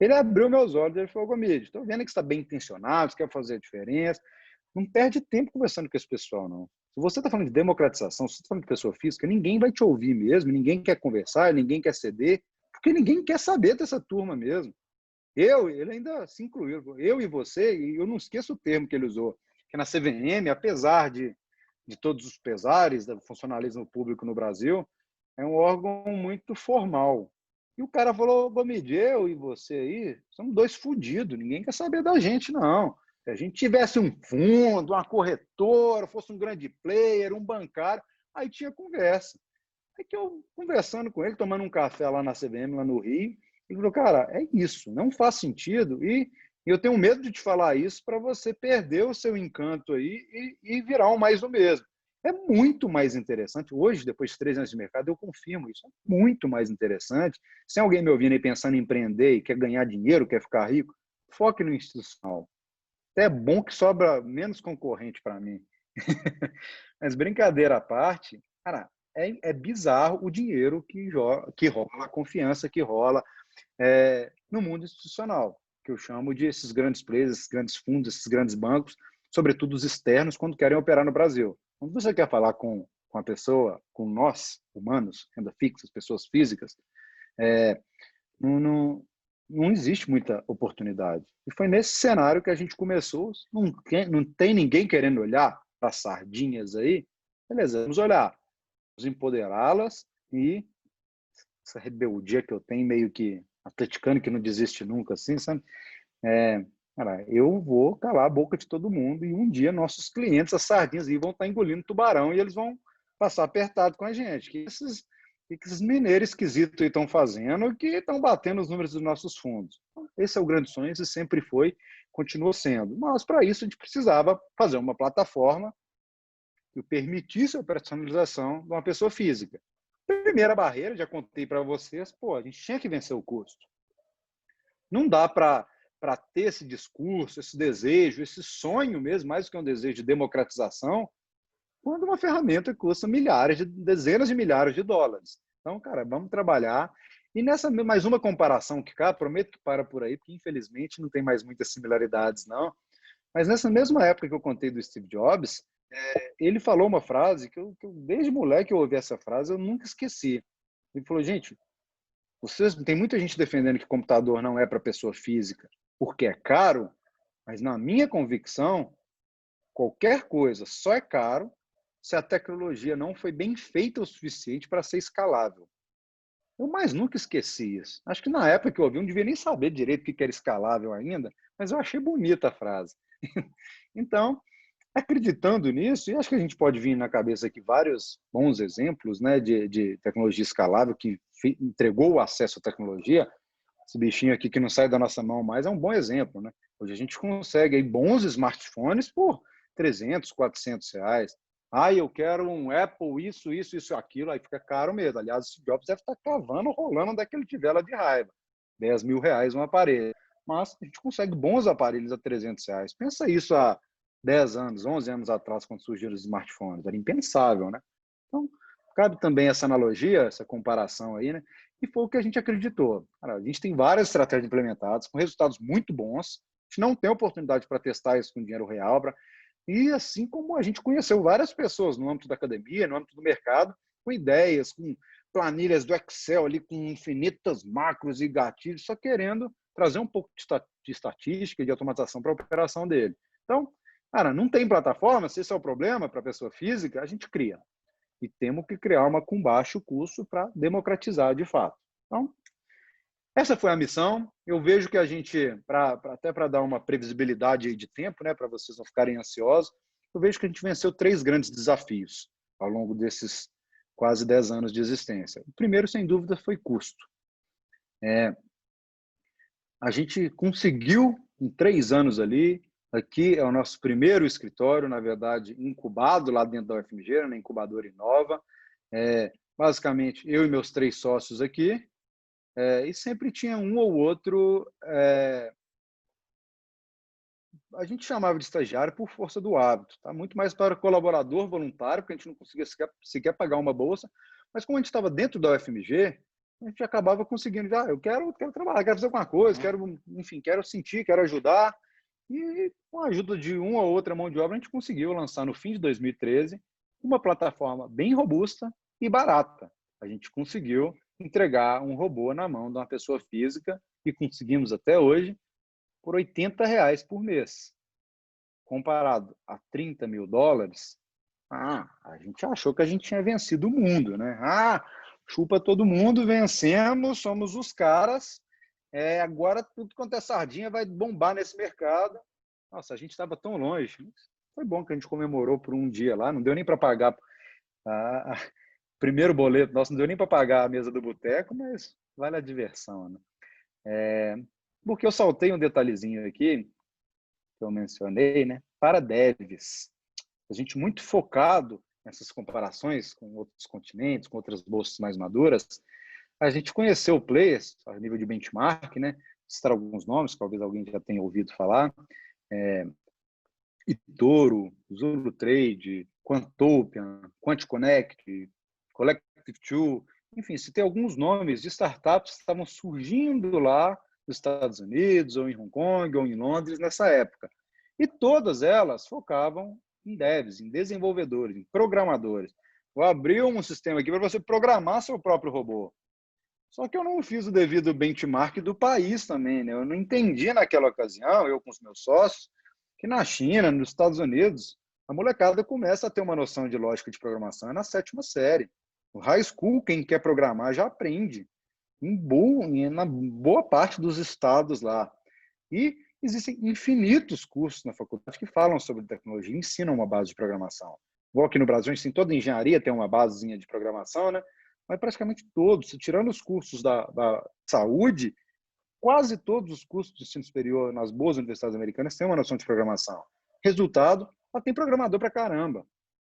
Speaker 3: Ele abriu meus olhos e falou, Gomide, estou vendo que você está bem intencionado, você quer fazer a diferença. Não perde tempo conversando com esse pessoal, não. Se você está falando de democratização, se você está falando de pessoa física, ninguém vai te ouvir mesmo, ninguém quer conversar, ninguém quer ceder, porque ninguém quer saber dessa turma mesmo. Ele ainda se incluiu, eu e você, e eu não esqueço o termo que ele usou, que na CVM, apesar de todos os pesares do funcionalismo público no Brasil, é um órgão muito formal. E o cara falou, Gomide, eu e você aí, somos 2 fudidos, ninguém quer saber da gente, não. Se a gente tivesse um fundo, uma corretora, fosse um grande player, um bancário, aí tinha conversa. Aí que eu, conversando com ele, tomando um café lá na CVM, lá no Rio, ele falou, cara, é isso, não faz sentido, e eu tenho medo de te falar isso para você perder o seu encanto aí e virar um mais do mesmo. É muito mais interessante. Hoje, depois de 3 anos de mercado, eu confirmo isso. É muito mais interessante. Se alguém me ouvindo aí pensando em empreender e quer ganhar dinheiro, quer ficar rico, foque no institucional. É bom que sobra menos concorrente para mim. Mas brincadeira à parte, cara, é bizarro o dinheiro que rola, a confiança que rola no mundo institucional, que eu chamo de esses grandes players, esses grandes fundos, esses grandes bancos, sobretudo os externos, quando querem operar no Brasil. Quando você quer falar com a pessoa, com nós, humanos, renda fixa, pessoas físicas, não existe muita oportunidade. E foi nesse cenário que a gente começou, não tem ninguém querendo olhar para as sardinhas aí, beleza, vamos olhar, vamos empoderá-las e essa rebeldia que eu tenho, meio que atleticano que não desiste nunca, assim, sabe? Cara, eu vou calar a boca de todo mundo e um dia nossos clientes, as sardinhas, aí, vão estar engolindo tubarão e eles vão passar apertado com a gente. Que esses mineiros esquisitos estão fazendo que estão batendo os números dos nossos fundos. Esse é o grande sonho, esse sempre foi, continua sendo. Mas, para isso, a gente precisava fazer uma plataforma que permitisse a personalização de uma pessoa física. Primeira barreira, já contei para vocês, a gente tinha que vencer o custo. Não dá para ter esse discurso, esse desejo, esse sonho mesmo, mais do que um desejo de democratização, quando uma ferramenta custa dezenas de milhares de dólares. Então, cara, vamos trabalhar. E nessa mais uma comparação que, cara, prometo que para por aí, porque infelizmente não tem mais muitas similaridades, não. Mas nessa mesma época que eu contei do Steve Jobs, ele falou uma frase que desde moleque eu ouvi essa frase, eu nunca esqueci. Ele falou, gente, tem muita gente defendendo que computador não é para pessoa física porque é caro, mas na minha convicção, qualquer coisa só é caro se a tecnologia não foi bem feita o suficiente para ser escalável. Eu mais nunca esqueci isso. Acho que na época que eu ouvi, eu não devia nem saber direito o que era escalável ainda, mas eu achei bonita a frase. Então, acreditando nisso, e acho que a gente pode vir na cabeça aqui vários bons exemplos, né, de tecnologia escalável que entregou o acesso à tecnologia. Esse bichinho aqui que não sai da nossa mão mais é um bom exemplo, né? Hoje a gente consegue aí bons smartphones por 300, 400 reais. Ah, eu quero um Apple, isso, aquilo, aí fica caro mesmo. Aliás, o Steve Jobs deve estar cavando, rolando onde é que ele tiver lá de raiva. 10 mil reais um aparelho. Mas a gente consegue bons aparelhos a 300 reais. Pensa isso há 10 anos, 11 anos atrás, quando surgiram os smartphones. Era impensável, né? Então, cabe também essa analogia, essa comparação aí, né? E foi o que a gente acreditou. Cara, a gente tem várias estratégias implementadas com resultados muito bons. A gente não tem oportunidade para testar isso com dinheiro real. E assim como a gente conheceu várias pessoas no âmbito da academia, no âmbito do mercado, com ideias, com planilhas do Excel ali, com infinitas macros e gatilhos, só querendo trazer um pouco de estatística e de automatização para a operação dele. Então, cara, não tem plataforma, se esse é o problema para a pessoa física, a gente cria. E temos que criar uma com baixo custo para democratizar de fato. Então, essa foi a missão. Eu vejo que a gente, até para dar uma previsibilidade de tempo, né, para vocês não ficarem ansiosos, eu vejo que a gente venceu 3 grandes desafios ao longo desses quase 10 anos de existência. O primeiro, sem dúvida, foi custo. A gente conseguiu, em 3 anos ali, aqui é o nosso primeiro escritório, na verdade, incubado lá dentro da UFMG, na incubadora Inova. Basicamente, eu e meus 3 sócios aqui, e sempre tinha um ou outro, a gente chamava de estagiário por força do hábito, tá? Muito mais para colaborador voluntário, porque a gente não conseguia sequer pagar uma bolsa, mas como a gente estava dentro da UFMG, a gente acabava conseguindo, eu quero trabalhar, quero fazer alguma coisa, quero sentir, quero ajudar. E com a ajuda de uma ou outra mão de obra, a gente conseguiu lançar no fim de 2013 uma plataforma bem robusta e barata. A gente conseguiu entregar um robô na mão de uma pessoa física e conseguimos até hoje por R$80 por mês. Comparado a $30 mil, a gente achou que a gente tinha vencido o mundo, né? Chupa todo mundo, vencemos, somos os caras. Agora tudo quanto é sardinha vai bombar nesse mercado. Nossa, a gente estava tão longe. Foi bom que a gente comemorou por um dia lá, não deu nem para pagar primeiro boleto nosso, não deu nem para pagar a mesa do boteco, mas vale a diversão, né? Porque eu saltei um detalhezinho aqui, que eu mencionei, né? Para devs. A gente muito focado nessas comparações com outros continentes, com outras bolsas mais maduras, a gente conheceu players a nível de benchmark, né? Citar alguns nomes, talvez alguém já tenha ouvido falar. eToro, Zulu Trade, Quantopian, QuantConnect, Collective2, enfim, citei alguns nomes de startups que estavam surgindo lá nos Estados Unidos, ou em Hong Kong, ou em Londres, nessa época. E todas elas focavam em devs, em desenvolvedores, em programadores. Vou abrir um sistema aqui para você programar seu próprio robô. Só que eu não fiz o devido benchmark do país também, né? Eu não entendi naquela ocasião, eu com os meus sócios, que na China, nos Estados Unidos, a molecada começa a ter uma noção de lógica de programação na 7ª série. No high school, quem quer programar já aprende, na boa parte dos estados lá. E existem infinitos cursos na faculdade que falam sobre tecnologia, ensinam uma base de programação. Igual aqui no Brasil, a gente tem toda engenharia, tem uma basezinha de programação, né? Mas praticamente todos, tirando os cursos da saúde, quase todos os cursos de ensino superior nas boas universidades americanas têm uma noção de programação. Resultado, lá tem programador pra caramba.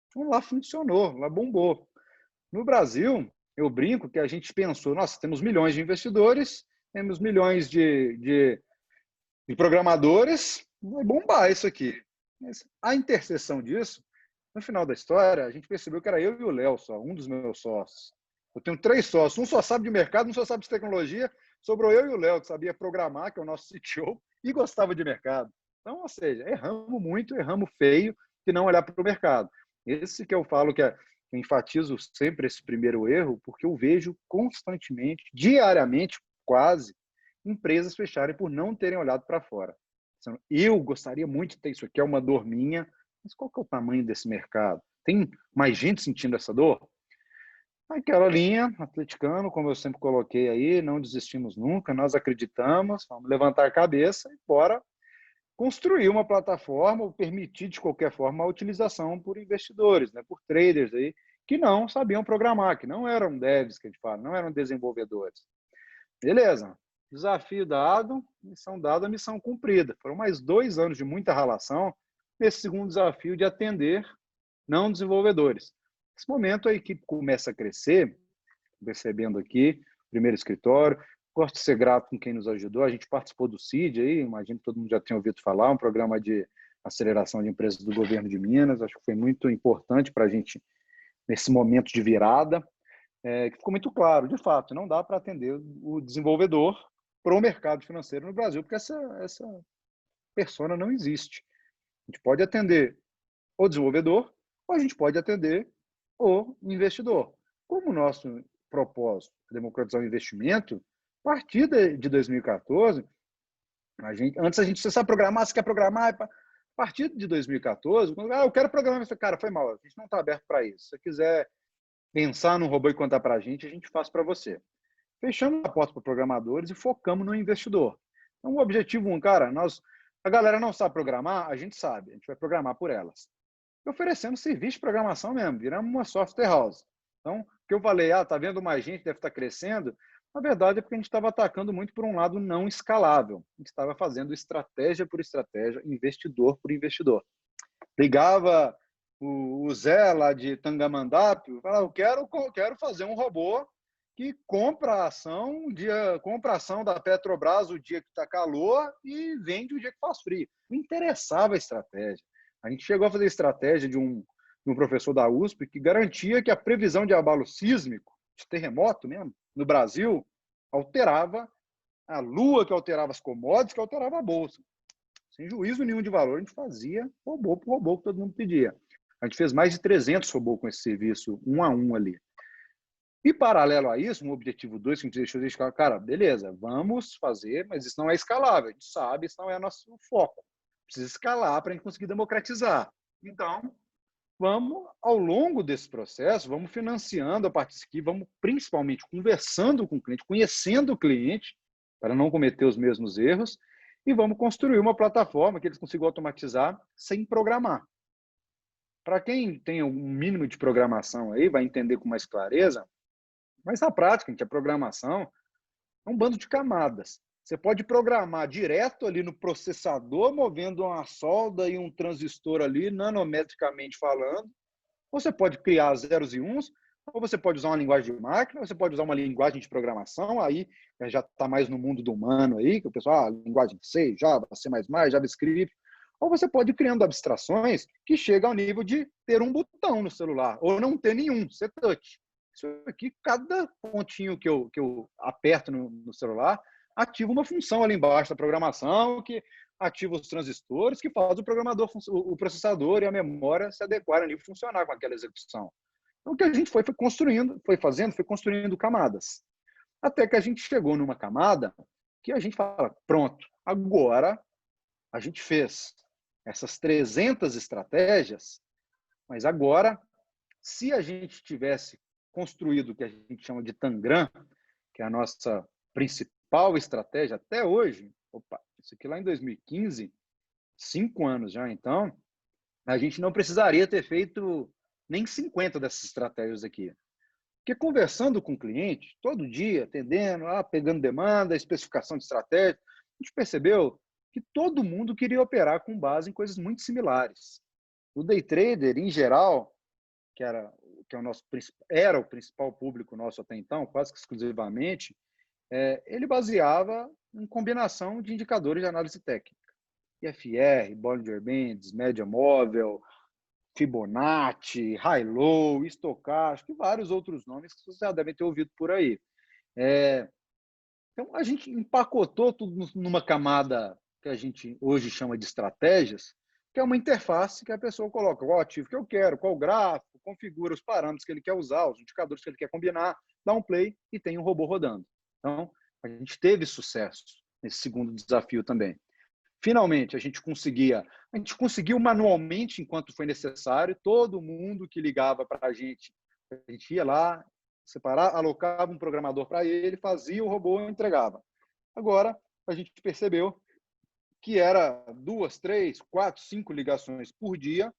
Speaker 3: Então lá funcionou, lá bombou. No Brasil, eu brinco que a gente pensou, nossa, temos milhões de investidores, temos milhões de programadores, vai bombar isso aqui. Mas a interseção disso, no final da história, a gente percebeu que era eu e o Léo só, um dos meus sócios. Eu tenho 3 sócios, um só sabe de mercado, um só sabe de tecnologia, sobrou eu e o Léo, que sabia programar, que é o nosso CTO, e gostava de mercado. Então, ou seja, erramos muito, erramos feio de não olhar para o mercado. Esse que eu falo que eu enfatizo sempre esse primeiro erro, porque eu vejo constantemente, diariamente, quase, empresas fecharem por não terem olhado para fora. Eu gostaria muito de ter isso aqui, é uma dor minha, mas qual que é o tamanho desse mercado? Tem mais gente sentindo essa dor? Aquela linha, atleticano, como eu sempre coloquei aí, não desistimos nunca, nós acreditamos, vamos levantar a cabeça e bora construir uma plataforma ou permitir de qualquer forma a utilização por investidores, né, por traders aí que não sabiam programar, que não eram devs, que a gente fala, não eram desenvolvedores. Beleza, desafio dado, missão dada, missão cumprida. Foram mais 2 anos de muita ralação nesse segundo desafio de atender não desenvolvedores. Nesse momento a equipe começa a crescer, percebendo aqui, primeiro escritório. Gosto de ser grato com quem nos ajudou. A gente participou do CID aí, imagino que todo mundo já tenha ouvido falar, um programa de aceleração de empresas do governo de Minas. Acho que foi muito importante para a gente nesse momento de virada, que ficou muito claro, de fato, não dá para atender o desenvolvedor para o mercado financeiro no Brasil, porque essa persona não existe. A gente pode atender o desenvolvedor ou a gente pode atender o investidor. Como o nosso propósito é democratizar o investimento, a partir de 2014, antes a gente você sabe programar, você quer programar, a partir de 2014, eu quero programar, cara, foi mal, a gente não está aberto para isso. Se você quiser pensar num robô e contar para a gente faz para você. Fechamos a porta para programadores e focamos no investidor. Então, o objetivo, cara, a galera não sabe programar, a gente sabe, a gente vai programar por elas. E oferecendo serviço de programação mesmo, viramos uma software house. Então, o que eu falei, tá vendo mais gente, deve estar crescendo, na verdade é porque a gente estava atacando muito por um lado não escalável. A gente estava fazendo estratégia por estratégia, investidor por investidor. Ligava o Zé lá de Tangamandapio, falava, eu quero fazer um robô que compra a ação da Petrobras o dia que está calor e vende o dia que faz frio. Não interessava a estratégia. A gente chegou a fazer estratégia de um professor da USP que garantia que a previsão de abalo sísmico, de terremoto mesmo, no Brasil, alterava a lua, que alterava as commodities, que alterava a bolsa. Sem juízo nenhum de valor, a gente fazia robô por robô que todo mundo pedia. A gente fez mais de 300 robôs com esse serviço, um a um ali. E, paralelo a isso, um objetivo 2 que a gente deixou, cara, beleza, vamos fazer, mas isso não é escalável. A gente sabe, isso não é nosso foco. Precisa escalar para a gente conseguir democratizar. Então, vamos, ao longo desse processo, vamos financiando a parte aqui, vamos principalmente conversando com o cliente, conhecendo o cliente, para não cometer os mesmos erros, e vamos construir uma plataforma que eles consigam automatizar sem programar. Para quem tem um mínimo de programação aí, vai entender com mais clareza, mas na prática, a programação é um bando de camadas. Você pode programar direto ali no processador, movendo uma solda e um transistor ali, nanometricamente falando. Ou você pode criar zeros e uns, ou você pode usar uma linguagem de máquina, ou você pode usar uma linguagem de programação, aí já está mais no mundo do humano aí, que o pessoal, linguagem C, Java, C++, JavaScript. Ou você pode ir criando abstrações que chegam ao nível de ter um botão no celular, ou não ter nenhum, ser touch. Isso aqui, cada pontinho que eu aperto no celular, ativa uma função ali embaixo da programação, que ativa os transistores, que faz o processador e a memória se adequarem ali, funcionar com aquela execução. Então, o que a gente foi construindo camadas. Até que a gente chegou numa camada que a gente fala, pronto, agora a gente fez essas 300 estratégias, mas agora, se a gente tivesse construído o que a gente chama de Tangram, que é a nossa principal estratégia até hoje, isso aqui lá em 2015, 5 anos já, então, a gente não precisaria ter feito nem 50 dessas estratégias aqui. Porque conversando com o cliente, todo dia, atendendo, pegando demanda, especificação de estratégia, a gente percebeu que todo mundo queria operar com base em coisas muito similares. O day trader, em geral, que era o principal público nosso até então, quase que exclusivamente, ele baseava em combinação de indicadores de análise técnica. IFR, Bollinger Bands, média móvel, Fibonacci, High-Low, estocástico e vários outros nomes que vocês já devem ter ouvido por aí. Então, a gente empacotou tudo numa camada que a gente hoje chama de estratégias, que é uma interface que a pessoa coloca qual ativo que eu quero, qual gráfico, configura os parâmetros que ele quer usar, os indicadores que ele quer combinar, dá um play e tem um robô rodando. Então, a gente teve sucesso nesse segundo desafio também. Finalmente, a gente conseguiu manualmente, enquanto foi necessário, todo mundo que ligava para a gente ia lá, separar, alocava um programador para ele, fazia o robô e entregava. Agora, a gente percebeu que era 2, 3, 4, 5 ligações por dia,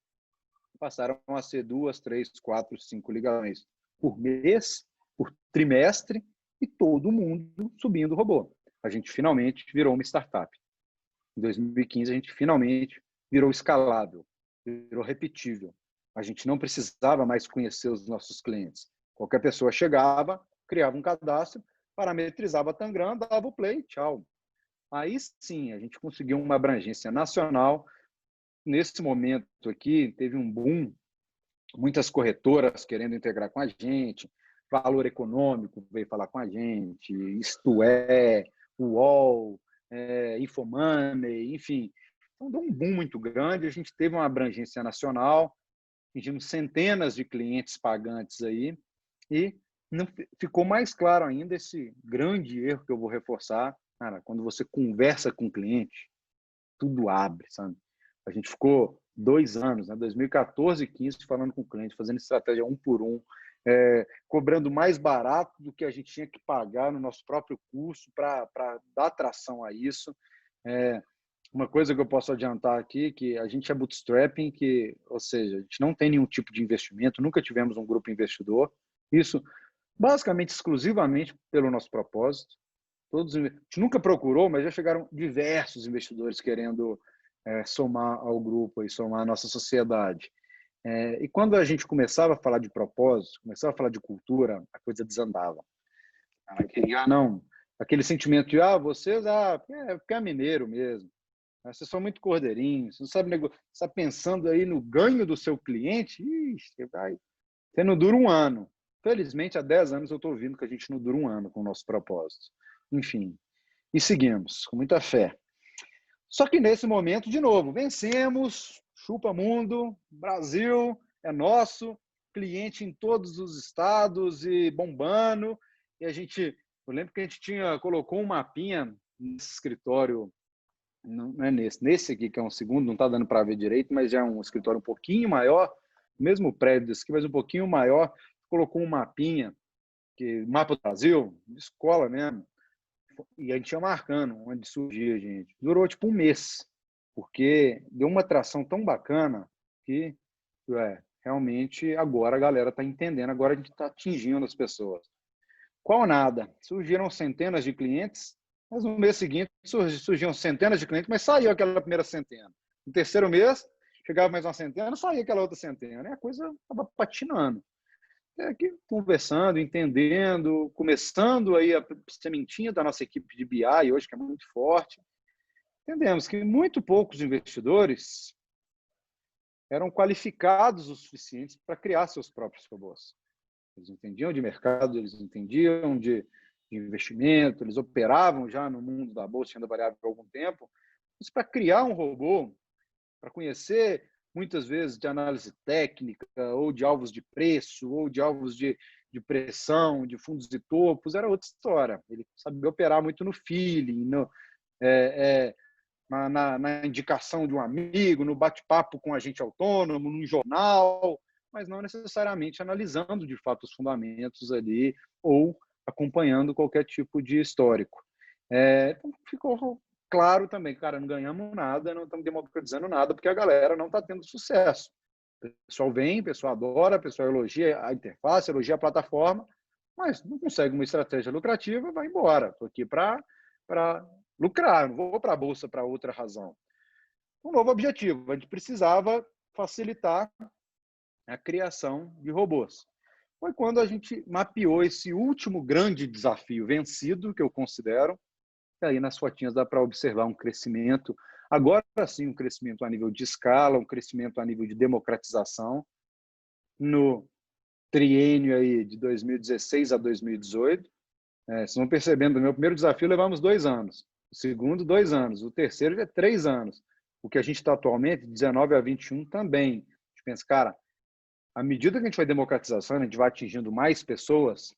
Speaker 3: passaram a ser 2, 3, 4, 5 ligações por mês, por trimestre, e todo mundo subindo o robô. A gente finalmente virou uma startup. Em 2015, a gente finalmente virou escalável, virou repetível. A gente não precisava mais conhecer os nossos clientes. Qualquer pessoa chegava, criava um cadastro, parametrizava a Tangram, dava o play, tchau. Aí sim, a gente conseguiu uma abrangência nacional. Nesse momento aqui, teve um boom, muitas corretoras querendo integrar com a gente, Valor Econômico veio falar com a gente, Isto É, UOL, Infomoney, enfim. Então, deu um boom muito grande, a gente teve uma abrangência nacional, atingimos centenas de clientes pagantes aí, e não ficou mais claro ainda esse grande erro que eu vou reforçar. Cara, quando você conversa com o cliente, tudo abre, sabe? A gente ficou 2 anos, né, 2014 e 2015, falando com o cliente, fazendo estratégia um por um, cobrando mais barato do que a gente tinha que pagar no nosso próprio curso para dar atração a isso. Uma coisa que eu posso adiantar aqui, que a gente é bootstrapping, ou seja, a gente não tem nenhum tipo de investimento, nunca tivemos um grupo investidor, isso basicamente exclusivamente pelo nosso propósito. A gente nunca procurou, mas já chegaram diversos investidores querendo somar ao grupo e somar à nossa sociedade. E quando a gente começava a falar de propósito, começava a falar de cultura, a coisa desandava. Não, aquele sentimento de, vocês, porque é mineiro mesmo. Vocês são muito cordeirinhos, você não sabe negociar, você está pensando aí no ganho do seu cliente, você não dura um ano. Felizmente, há 10 anos eu estou ouvindo que a gente não dura um ano com o nosso propósito. Enfim, e seguimos, com muita fé. Só que nesse momento, de novo, vencemos, chupa mundo, Brasil é nosso, cliente em todos os estados e bombando. E eu lembro que a gente colocou um mapinha nesse escritório, não é nesse aqui, que é um segundo, não está dando para ver direito, mas já é um escritório um pouquinho maior, mesmo prédio desse aqui, mas um pouquinho maior, colocou um mapinha, mapa do Brasil, de escola mesmo, e a gente ia marcando onde surgia, gente. Durou tipo um mês, porque deu uma atração tão bacana que realmente agora a galera está entendendo, agora a gente está atingindo as pessoas. Qual nada? Surgiram centenas de clientes, mas no mês seguinte surgiam centenas de clientes, mas saiu aquela primeira centena. No terceiro mês, chegava mais uma centena, saía aquela outra centena, e a coisa estava patinando. Aqui conversando, entendendo, começando aí a sementinha da nossa equipe de BI hoje, que é muito forte. Entendemos que muito poucos investidores eram qualificados o suficiente para criar seus próprios robôs. Eles entendiam de mercado, eles entendiam de investimento, eles operavam já no mundo da bolsa, renda variável por algum tempo. Mas para criar um robô, para conhecer muitas vezes de análise técnica, ou de alvos de preço, ou de alvos de pressão, de fundos de topos, era outra história. Ele sabia operar muito no feeling, na indicação de um amigo, no bate-papo com um agente autônomo, num jornal, mas não necessariamente analisando de fato os fundamentos ali ou acompanhando qualquer tipo de histórico. Então ficou claro também, cara, não ganhamos nada, não estamos democratizando nada, porque a galera não está tendo sucesso. O pessoal vem, o pessoal adora, o pessoal elogia a interface, elogia a plataforma, mas não consegue uma estratégia lucrativa, vai embora. Estou aqui para lucrar, não vou para a bolsa para outra razão. Um novo objetivo, a gente precisava facilitar a criação de robôs. Foi quando a gente mapeou esse último grande desafio vencido, que eu considero. E aí nas fotinhas dá para observar um crescimento, agora sim um crescimento a nível de escala, um crescimento a nível de democratização. No triênio aí de 2016 a 2018, vocês vão percebendo, no meu primeiro desafio levamos 2 anos. O segundo, 2 anos. O terceiro é 3 anos. O que a gente está atualmente, de 19 a 21 também. A gente pensa, cara, à medida que a gente vai democratização, a gente vai atingindo mais pessoas,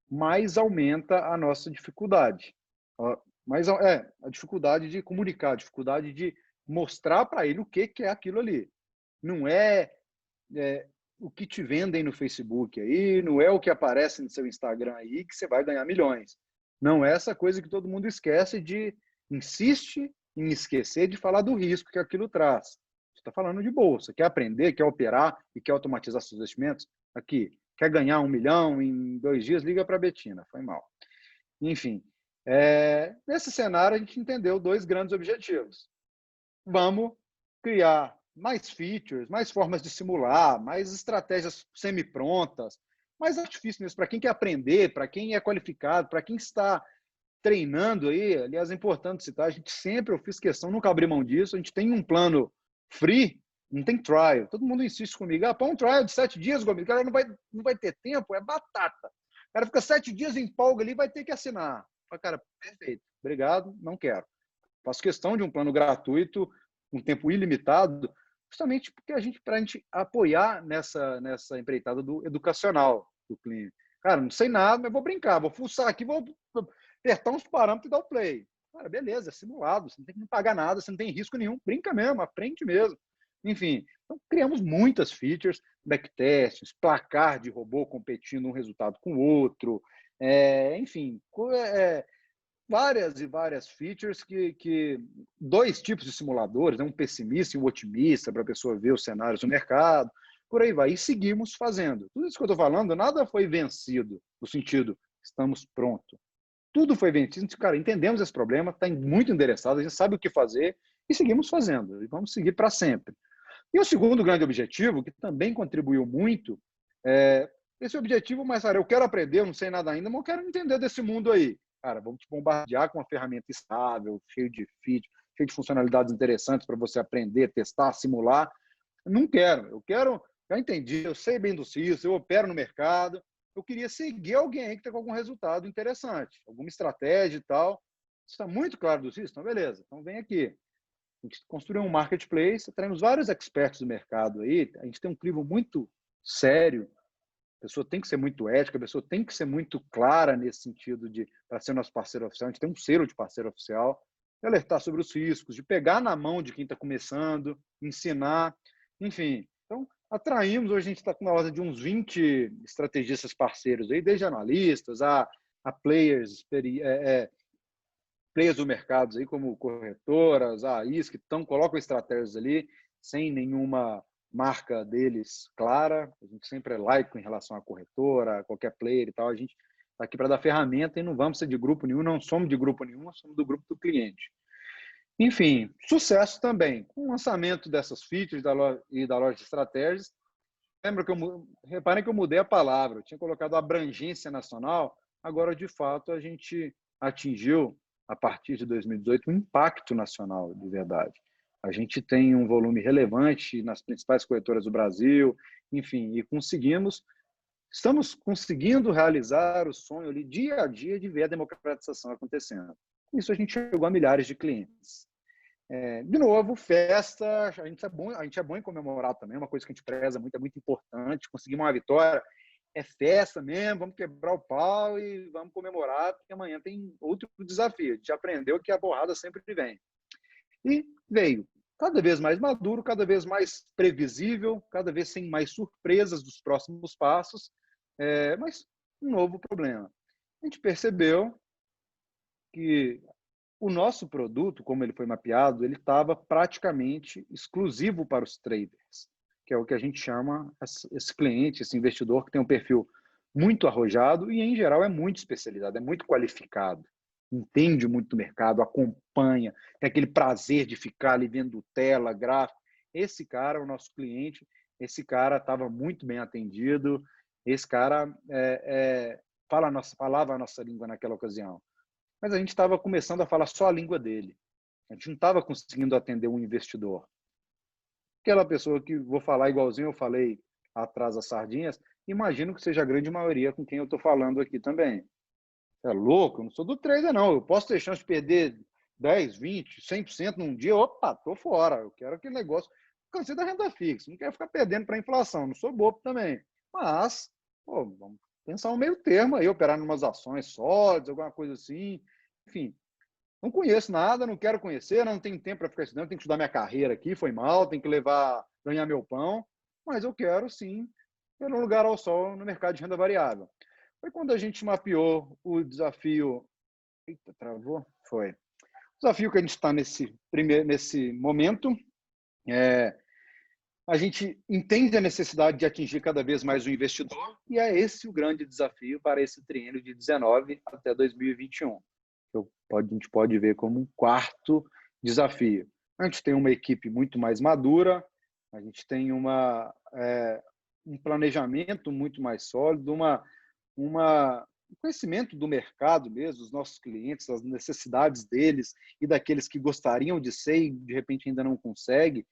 Speaker 3: mais aumenta a nossa dificuldade. Mas a dificuldade de comunicar, a dificuldade de mostrar para ele o que é aquilo ali. Não é o que te vendem no Facebook aí, não é o que aparece no seu Instagram aí que você vai ganhar milhões. Não é essa coisa que todo mundo esquece insiste em esquecer de falar do risco que aquilo traz. Você está falando de bolsa, quer aprender, quer operar e quer automatizar seus investimentos? Aqui, quer ganhar 1 milhão em 2 dias? Liga para a Betina, foi mal. Enfim, nesse cenário a gente entendeu 2 grandes objetivos. Vamos criar mais features, mais formas de simular, mais estratégias semi-prontas, mais artifício mesmo, para quem quer aprender, para quem é qualificado, para quem está treinando aí. Aliás, é importante citar, eu fiz questão, nunca abri mão disso, a gente tem um plano free, não tem trial. Todo mundo insiste comigo, põe um trial de 7 dias, Gomes, o cara não vai ter tempo, é batata. O cara fica 7 dias em empolga ali, vai ter que assinar. Cara, perfeito, obrigado, não quero. Faço questão de um plano gratuito, um tempo ilimitado, justamente porque para a gente apoiar nessa empreitada do educacional do cliente. Cara, não sei nada, mas vou brincar, vou fuçar aqui, vou apertar uns parâmetros e dar o play. Cara, beleza, é simulado, você não tem que pagar nada, você não tem risco nenhum, brinca mesmo, aprende mesmo. Enfim, então criamos muitas features, backtests, placar de robô competindo um resultado com o outro, enfim, várias e várias features que 2 tipos de simuladores, um pessimista e um otimista, para a pessoa ver os cenários do mercado, por aí vai. E seguimos fazendo. Tudo isso que eu estou falando, nada foi vencido, no sentido, estamos prontos. Tudo foi vencido, cara, entendemos esse problema, está muito endereçado, a gente sabe o que fazer e seguimos fazendo. E vamos seguir para sempre. E o segundo grande objetivo, que também contribuiu muito, esse objetivo, mas, cara, eu quero aprender, eu não sei nada ainda, mas eu quero entender desse mundo aí. Cara, vamos te bombardear com uma ferramenta estável, cheio de features, cheio de funcionalidades interessantes para você aprender, testar, simular. Não quero. Eu quero, já entendi, eu sei bem do CISO, eu opero no mercado. Eu queria seguir alguém que está com algum resultado interessante, alguma estratégia e tal. Está muito claro do CISO? Então, beleza. Então, vem aqui. A gente construiu um marketplace, temos vários experts do mercado aí. A gente tem um crivo muito sério. A pessoa tem que ser muito ética, a pessoa tem que ser muito clara nesse sentido para ser nosso parceiro oficial. A gente tem um selo de parceiro oficial, de alertar sobre os riscos, de pegar na mão de quem está começando, ensinar, enfim. Então, atraímos, hoje a gente está com uma ordem de uns 20 estrategistas parceiros, aí, desde analistas a players do mercado, aí, como corretoras, AIs, que colocam estratégias ali, sem nenhuma marca deles clara. A gente sempre é laico em relação à corretora, a qualquer player e tal. A gente está aqui para dar ferramenta e não vamos ser de grupo nenhum, não somos de grupo nenhum, somos do grupo do cliente. Enfim, sucesso também. Com o lançamento dessas features e da loja de estratégias, reparem que eu mudei a palavra, eu tinha colocado abrangência nacional, agora, de fato, a gente atingiu, a partir de 2018, um impacto nacional, de verdade. A gente tem um volume relevante nas principais corretoras do Brasil, enfim, e estamos conseguindo realizar o sonho ali dia a dia de ver a democratização acontecendo. Com isso, a gente chegou a milhares de clientes. De novo, festa, a gente é bom em comemorar também, uma coisa que a gente preza muito, é muito importante. Conseguimos uma vitória, é festa mesmo, vamos quebrar o pau e vamos comemorar, porque amanhã tem outro desafio. A gente aprendeu que a porrada sempre vem. E veio cada vez mais maduro, cada vez mais previsível, cada vez sem mais surpresas dos próximos passos, mas um novo problema. A gente percebeu que o nosso produto, como ele foi mapeado, ele estava praticamente exclusivo para os traders, que é o que a gente chama esse cliente, esse investidor que tem um perfil muito arrojado e, em geral, é muito especializado, é muito qualificado, entende muito do mercado, acompanha, tem aquele prazer de ficar ali vendo tela, gráfico. Esse cara, o nosso cliente, esse cara estava muito bem atendido, esse cara falava a nossa língua naquela ocasião. Mas a gente estava começando a falar só a língua dele. A gente não estava conseguindo atender um investidor. Aquela pessoa que, vou falar igualzinho eu falei atrás das sardinhas, imagino que seja a grande maioria com quem eu estou falando aqui também. É louco, eu não sou do trader, não. Eu posso ter chance de perder 10, 20, 100% num dia, opa, tô fora. Eu quero aquele negócio. Cansei da renda fixa, não quero ficar perdendo para a inflação, não sou bobo também. Mas, pô, vamos pensar um meio termo aí, operar em umas ações sólidas, alguma coisa assim. Enfim, não conheço nada, não quero conhecer, não tenho tempo para ficar estudando, tenho que estudar minha carreira aqui, foi mal, tenho que ganhar meu pão, mas eu quero sim ter um lugar ao sol no mercado de renda variável. Foi quando a gente mapeou o desafio. Eita, travou? Foi. O desafio que a gente está nesse momento é a gente entende a necessidade de atingir cada vez mais o investidor e é esse o grande desafio para esse triênio de 19 até 2021. A gente pode ver como um quarto desafio. A gente tem uma equipe muito mais madura, a gente tem um planejamento muito mais sólido, um conhecimento do mercado mesmo, dos nossos clientes, das necessidades deles e daqueles que gostariam de ser e de repente ainda não conseguem.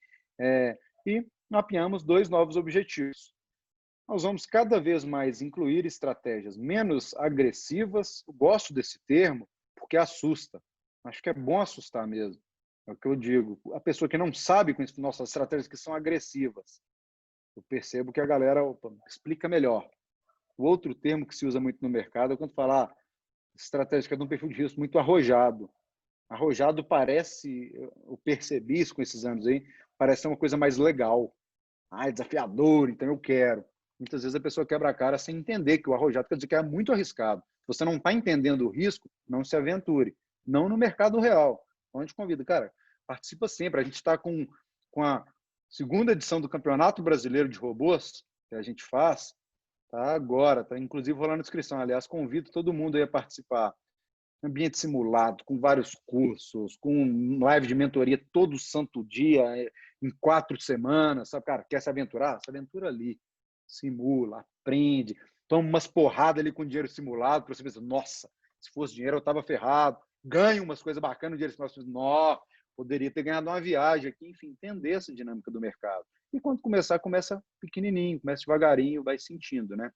Speaker 3: E mapeamos 2 novos objetivos. Nós vamos cada vez mais incluir estratégias menos agressivas. Eu gosto desse termo porque assusta. Acho que é bom assustar mesmo. É o que eu digo. A pessoa que não sabe com nossas estratégias que são agressivas, eu percebo que a galera explica melhor. O outro termo que se usa muito no mercado é quando falar estratégia que é de um perfil de risco muito arrojado. Arrojado parece, eu percebi isso com esses anos aí, parece ser uma coisa mais legal. É desafiador, então eu quero. Muitas vezes a pessoa quebra a cara sem entender que o arrojado quer dizer que é muito arriscado. Se você não está entendendo o risco, não se aventure. Não no mercado real. Então a gente convida, cara, participa sempre. A gente está com a segunda edição do Campeonato Brasileiro de Robôs, que a gente faz, tá agora, tá inclusive rolando inscrição. Aliás, convido todo mundo aí a participar. Ambiente simulado, com vários cursos, com live de mentoria todo santo dia, em 4 semanas, sabe, cara, quer se aventurar? Se aventura ali, simula, aprende, toma umas porradas ali com dinheiro simulado, para você pensar, nossa, se fosse dinheiro eu estava ferrado, ganha umas coisas bacanas no dinheiro simulado, nossa, poderia ter ganhado uma viagem aqui, enfim, entender essa dinâmica do mercado. E quando começar, começa pequenininho, começa devagarinho, vai sentindo, né?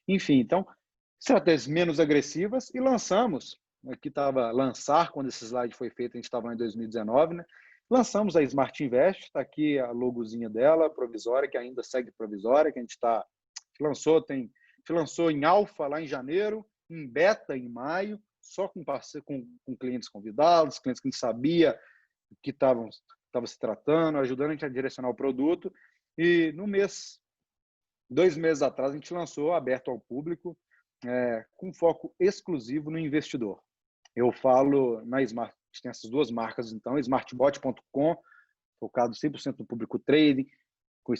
Speaker 3: Enfim, então, estratégias menos agressivas e lançamos, aqui estava lançar, quando esse slide foi feito, a gente estava em 2019, né? Lançamos a Smart Invest, está aqui a logozinha dela, provisória, que ainda segue provisória, que a gente lançou em alfa lá em janeiro, em beta em maio, só com clientes convidados, clientes que a gente sabia que estava se tratando, ajudando a gente a direcionar o produto. E 2 meses atrás, a gente lançou aberto ao público, com foco exclusivo no investidor. Eu falo na Smart, a gente tem essas 2 marcas, então, smartbot.com, focado 100% no público trading, com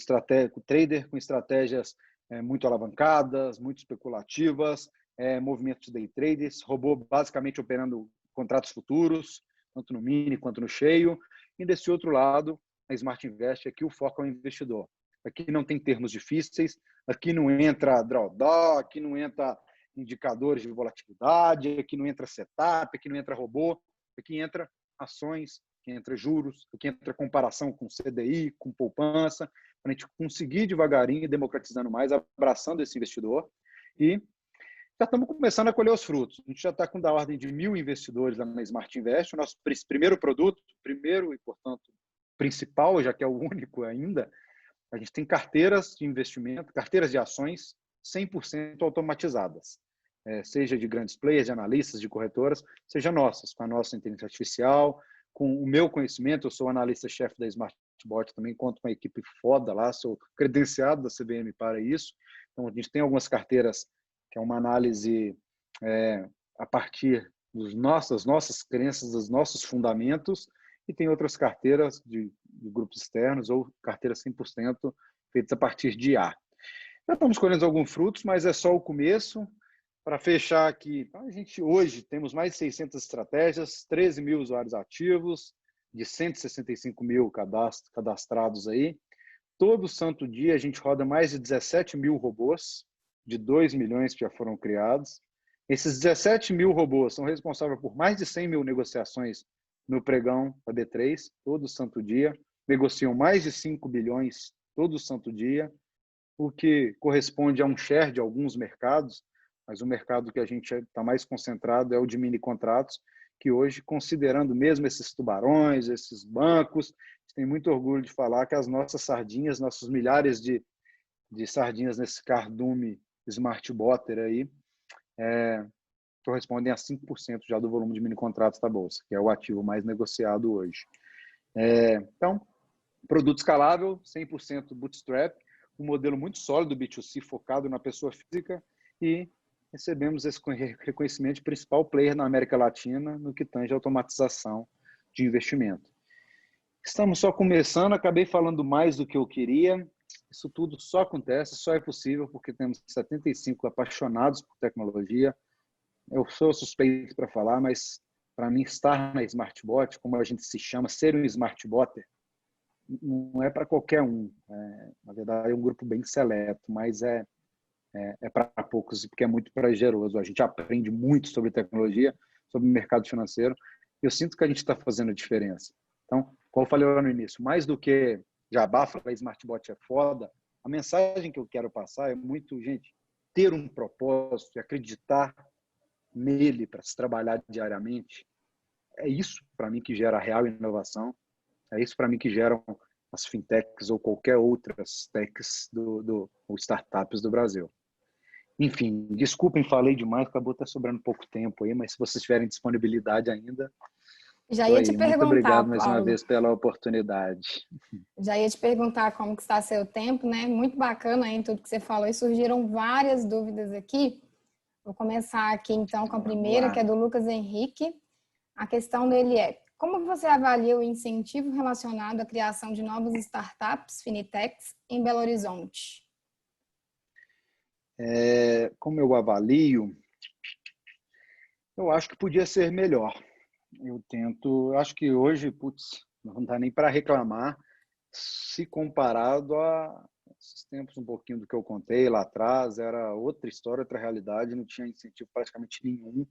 Speaker 3: trader com estratégias muito alavancadas, muito especulativas, movimentos de day traders, robô basicamente operando contratos futuros, tanto no mini quanto no cheio. E desse outro lado, a Smart Invest, aqui o foco é o investidor. Aqui não tem termos difíceis, aqui não entra drawdown, aqui não entra indicadores de volatilidade, aqui não entra setup, aqui não entra robô, aqui entra ações, aqui entra juros, aqui entra comparação com CDI, com poupança, para a gente conseguir devagarinho, democratizando mais, abraçando esse investidor. E já estamos começando a colher os frutos. A gente já está com da ordem de 1.000 investidores lá na Smart Invest. O nosso primeiro produto, primeiro e, portanto, principal, já que é o único ainda, a gente tem carteiras de investimento, carteiras de ações 100% automatizadas, seja de grandes players, de analistas, de corretoras, seja nossas, com a nossa inteligência artificial, com o meu conhecimento. Eu sou analista-chefe da SmartBot, também conto com uma equipe foda lá, sou credenciado da CVM para isso. Então, a gente tem algumas carteiras que é uma análise a partir das nossas crenças, dos nossos fundamentos, e tem outras carteiras de grupos externos ou carteiras 100% feitas a partir de IA. Já estamos colhendo alguns frutos, mas é só o começo. Para fechar aqui, a gente hoje temos mais de 600 estratégias, 13 mil usuários ativos, de 165 mil cadastrados aí. Todo santo dia a gente roda mais de 17 mil robôs, de 2 milhões que já foram criados. Esses 17 mil robôs são responsáveis por mais de 100 mil negociações no pregão da B3, todo santo dia. Negociam mais de 5 bilhões todo santo dia, o que corresponde a um share de alguns mercados, mas o mercado que a gente está mais concentrado é o de mini contratos, que hoje, considerando mesmo esses tubarões, esses bancos, a gente tem muito orgulho de falar que as nossas sardinhas, nossos milhares de sardinhas nesse cardume Smart Botter aí, correspondem a 5% já do volume de mini contratos da Bolsa, que é o ativo mais negociado hoje. Então, produto escalável, 100% bootstrap, um modelo muito sólido B2C focado na pessoa física e recebemos esse reconhecimento de principal player na América Latina no que tange a automatização de investimento. Estamos só começando, acabei falando mais do que eu queria. Isso tudo só acontece, só é possível porque temos 75 apaixonados por tecnologia. Eu sou suspeito para falar, mas para mim estar na Smartbot, como a gente se chama, ser um Smartbotter, não é para qualquer um. Na verdade, é um grupo bem seleto, mas é para poucos, porque é muito prazeroso. A gente aprende muito sobre tecnologia, sobre o mercado financeiro. Eu sinto que a gente está fazendo a diferença. Então, como eu falei lá no início, mais do que jabá, falar Smartbot é foda, a mensagem que eu quero passar é muito, gente, ter um propósito e acreditar nele para se trabalhar diariamente. É isso, para mim, que gera real inovação. É isso, para mim, que geram as fintechs ou qualquer outras techs ou startups do Brasil. Enfim, desculpem, falei demais, acabou até sobrando pouco tempo aí, mas se vocês tiverem disponibilidade ainda,
Speaker 2: Já
Speaker 3: estou
Speaker 2: ia
Speaker 3: aí.
Speaker 2: te
Speaker 3: Muito
Speaker 2: perguntar,
Speaker 3: obrigado mais uma
Speaker 2: Paulo.
Speaker 3: vez pela oportunidade.
Speaker 2: Já ia te perguntar como que está seu tempo, né? Muito bacana aí tudo que você falou e surgiram várias dúvidas aqui. Vou começar aqui então com a primeira, que é do Lucas Henrique. A questão dele é: como você avalia o incentivo relacionado à criação de novas startups, fintechs, em Belo Horizonte?
Speaker 3: Como eu avalio, eu acho que podia ser melhor. Eu acho que hoje, não dá nem para reclamar, se comparado a esses tempos um pouquinho do que eu contei lá atrás, era outra história, outra realidade, não tinha incentivo praticamente nenhum.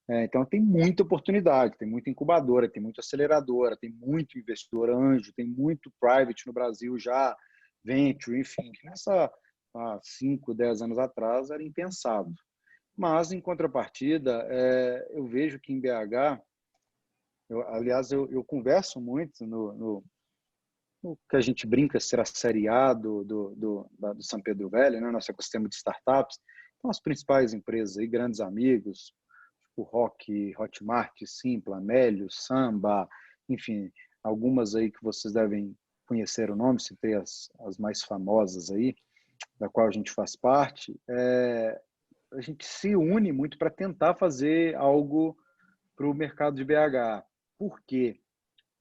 Speaker 3: Então tem muita oportunidade, tem muita incubadora, tem muita aceleradora, tem muito investidor anjo, tem muito private no Brasil já, venture, enfim, há 5, 10 anos atrás era impensado. Mas, em contrapartida, eu vejo que em BH, aliás, eu converso muito no que a gente brinca ser a série A do São Pedro Velho, né? Nosso ecossistema de startups. Então, as principais empresas aí, grandes amigos, tipo Rock, Hotmart, Simpla, Melios, Samba, enfim, algumas aí que vocês devem conhecer o nome, citei as mais famosas aí, da qual a gente faz parte. A gente se une muito para tentar fazer algo para o mercado de BH. Por quê?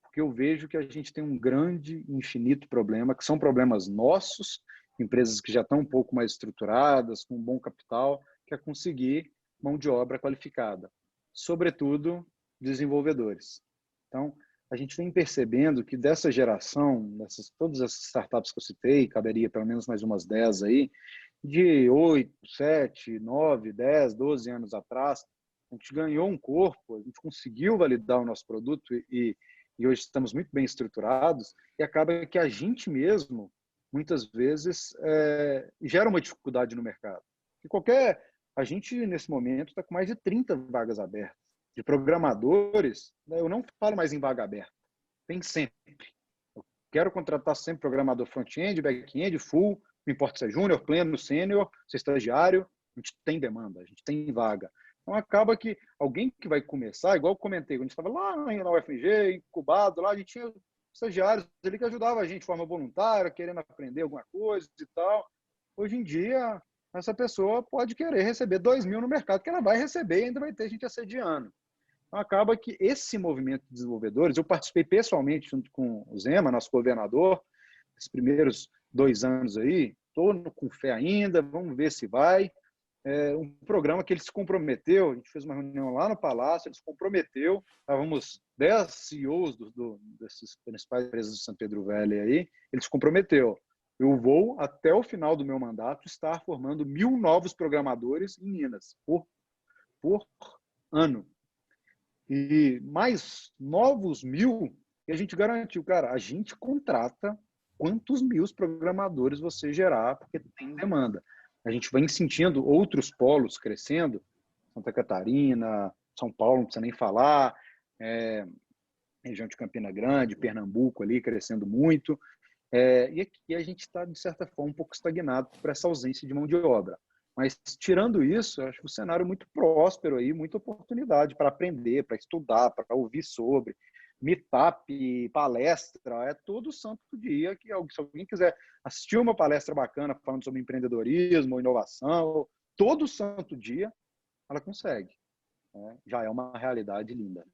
Speaker 3: Porque eu vejo que a gente tem um grande, infinito problema, que são problemas nossos, empresas que já estão um pouco mais estruturadas, com um bom capital, que é conseguir mão de obra qualificada, sobretudo desenvolvedores. Então, a gente vem percebendo que dessa geração, todas essas startups que eu citei, caberia pelo menos mais umas 10 aí, de 8, 7, 9, 10, 12 anos atrás, a gente ganhou um corpo, a gente conseguiu validar o nosso produto e hoje estamos muito bem estruturados, e acaba que a gente mesmo, muitas vezes, gera uma dificuldade no mercado. A gente, nesse momento, está com mais de 30 vagas abertas. De programadores, eu não falo mais em vaga aberta, tem sempre. Eu quero contratar sempre programador front-end, back-end, full, não importa se é júnior, pleno, sênior, se é estagiário, a gente tem demanda, a gente tem vaga. Então, acaba que alguém que vai começar, igual eu comentei, quando a gente estava lá na UFMG, incubado, lá a gente tinha estagiários ali que ajudavam a gente de forma voluntária, querendo aprender alguma coisa e tal. Hoje em dia, essa pessoa pode querer receber 2 mil no mercado, que ela vai receber e ainda vai ter gente assediando. Então, acaba que esse movimento de desenvolvedores, eu participei pessoalmente junto com o Zema, nosso governador, esses primeiros 2 anos aí, estou com fé ainda, vamos ver se vai. Um programa que ele se comprometeu, a gente fez uma reunião lá no Palácio, ele se comprometeu, estávamos 10 CEOs dessas principais empresas de São Pedro Velho aí, ele se comprometeu. Eu vou, até o final do meu mandato, estar formando 1.000 novos programadores em Minas, por ano. E mais novos 1.000, e a gente garantiu, cara, a gente contrata quantos 1.000 programadores você gerar, porque tem demanda. A gente vem sentindo outros polos crescendo, Santa Catarina, São Paulo, não precisa nem falar, região de Campina Grande, Pernambuco ali crescendo muito. E aqui a gente está, de certa forma, um pouco estagnado por essa ausência de mão de obra. Mas, tirando isso, eu acho que o cenário é muito próspero, aí, muita oportunidade para aprender, para estudar, para ouvir sobre. Meetup, palestra, é todo santo dia que se alguém quiser assistir uma palestra bacana falando sobre empreendedorismo, inovação, todo santo dia ela consegue. Né? Já é uma realidade linda.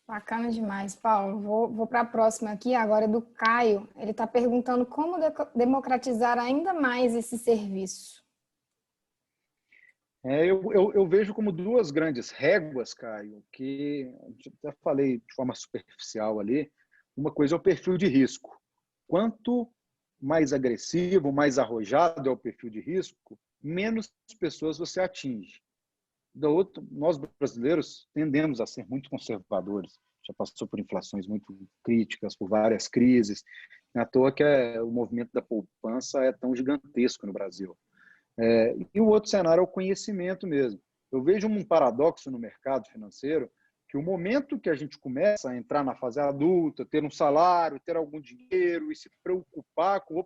Speaker 2: Bacana demais, Paulo. Vou para a próxima aqui, agora é do Caio. Ele está perguntando como democratizar ainda mais esse serviço.
Speaker 3: Eu vejo como duas grandes réguas, Caio, que eu até falei de forma superficial ali. Uma coisa é o perfil de risco. Quanto mais agressivo, mais arrojado é o perfil de risco, menos pessoas você atinge. Da outra, nós brasileiros tendemos a ser muito conservadores. Já passou por inflações muito críticas, por várias crises. Não é à toa que o movimento da poupança é tão gigantesco no Brasil. E o outro cenário é o conhecimento mesmo. Eu vejo um paradoxo no mercado financeiro, que o momento que a gente começa a entrar na fase adulta, ter um salário, ter algum dinheiro e se preocupar com,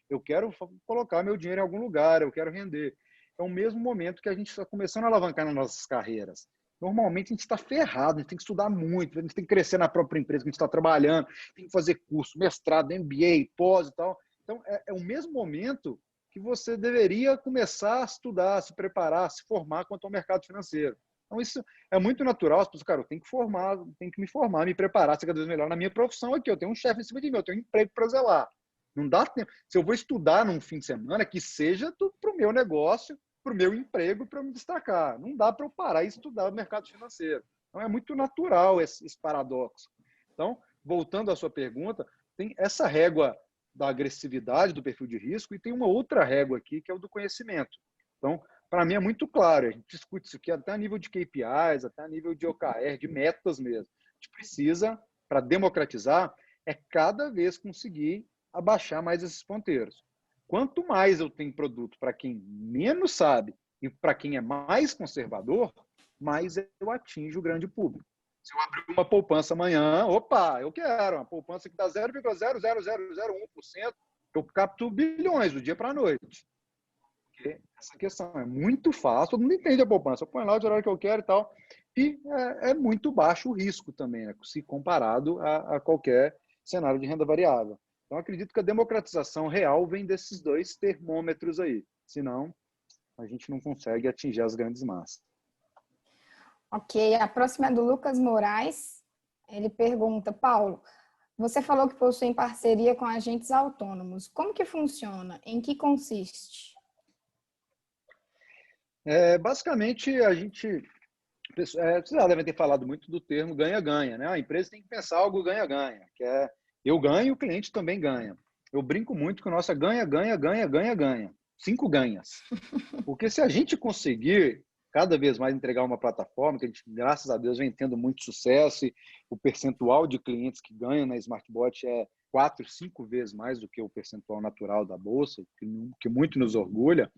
Speaker 3: eu quero colocar meu dinheiro em algum lugar, eu quero render. É o mesmo momento que a gente está começando a alavancar nas nossas carreiras. Normalmente a gente está ferrado, a gente tem que estudar muito, a gente tem que crescer na própria empresa que a gente está trabalhando, tem que fazer curso, mestrado, MBA, pós e tal. Então, é o mesmo momento que você deveria começar a estudar, se preparar, se formar quanto ao mercado financeiro. Então, isso é muito natural. As pessoas, cara, eu tenho que me formar, me preparar, ser cada vez melhor na minha profissão aqui. Eu tenho um chefe em cima de mim, eu tenho um emprego para zelar. Não dá tempo. Se eu vou estudar num fim de semana, que seja para o meu negócio, para o meu emprego, para eu me destacar. Não dá para eu parar e estudar o mercado financeiro. Então, é muito natural esse paradoxo. Então, voltando à sua pergunta, tem essa régua da agressividade do perfil de risco e tem uma outra régua aqui, que é o do conhecimento. Então, para mim é muito claro, a gente discute isso aqui até a nível de KPIs, até a nível de OKR, de metas mesmo. A gente precisa, para democratizar, cada vez conseguir abaixar mais esses ponteiros. Quanto mais eu tenho produto para quem menos sabe e para quem é mais conservador, mais eu atinjo o grande público. Se eu abrir uma poupança amanhã, eu quero uma poupança que dá 0,00001%, eu capto bilhões do dia para a noite. Porque essa questão é muito fácil, todo mundo entende a poupança. Eu ponho lá o horário que eu quero e tal. E é muito baixo o risco também, né, se comparado a qualquer cenário de renda variável. Então, acredito que a democratização real vem desses dois termômetros aí. Senão, a gente não consegue atingir as grandes massas.
Speaker 2: Ok, a próxima é do Lucas Moraes. Ele pergunta, Paulo, você falou que possui parceria com agentes autônomos. Como que funciona? Em que consiste?
Speaker 3: Basicamente, vocês já devem ter falado muito do termo ganha-ganha, né? A empresa tem que pensar algo ganha-ganha, que é eu ganho e o cliente também ganha. Eu brinco muito que o nosso é ganha, ganha, ganha, ganha. 5 ganhas. Porque se a gente conseguir cada vez mais entregar uma plataforma, que a gente, graças a Deus, vem tendo muito sucesso, e o percentual de clientes que ganham na Smartbot é 4, 5 vezes mais do que o percentual natural da Bolsa, que muito nos orgulha.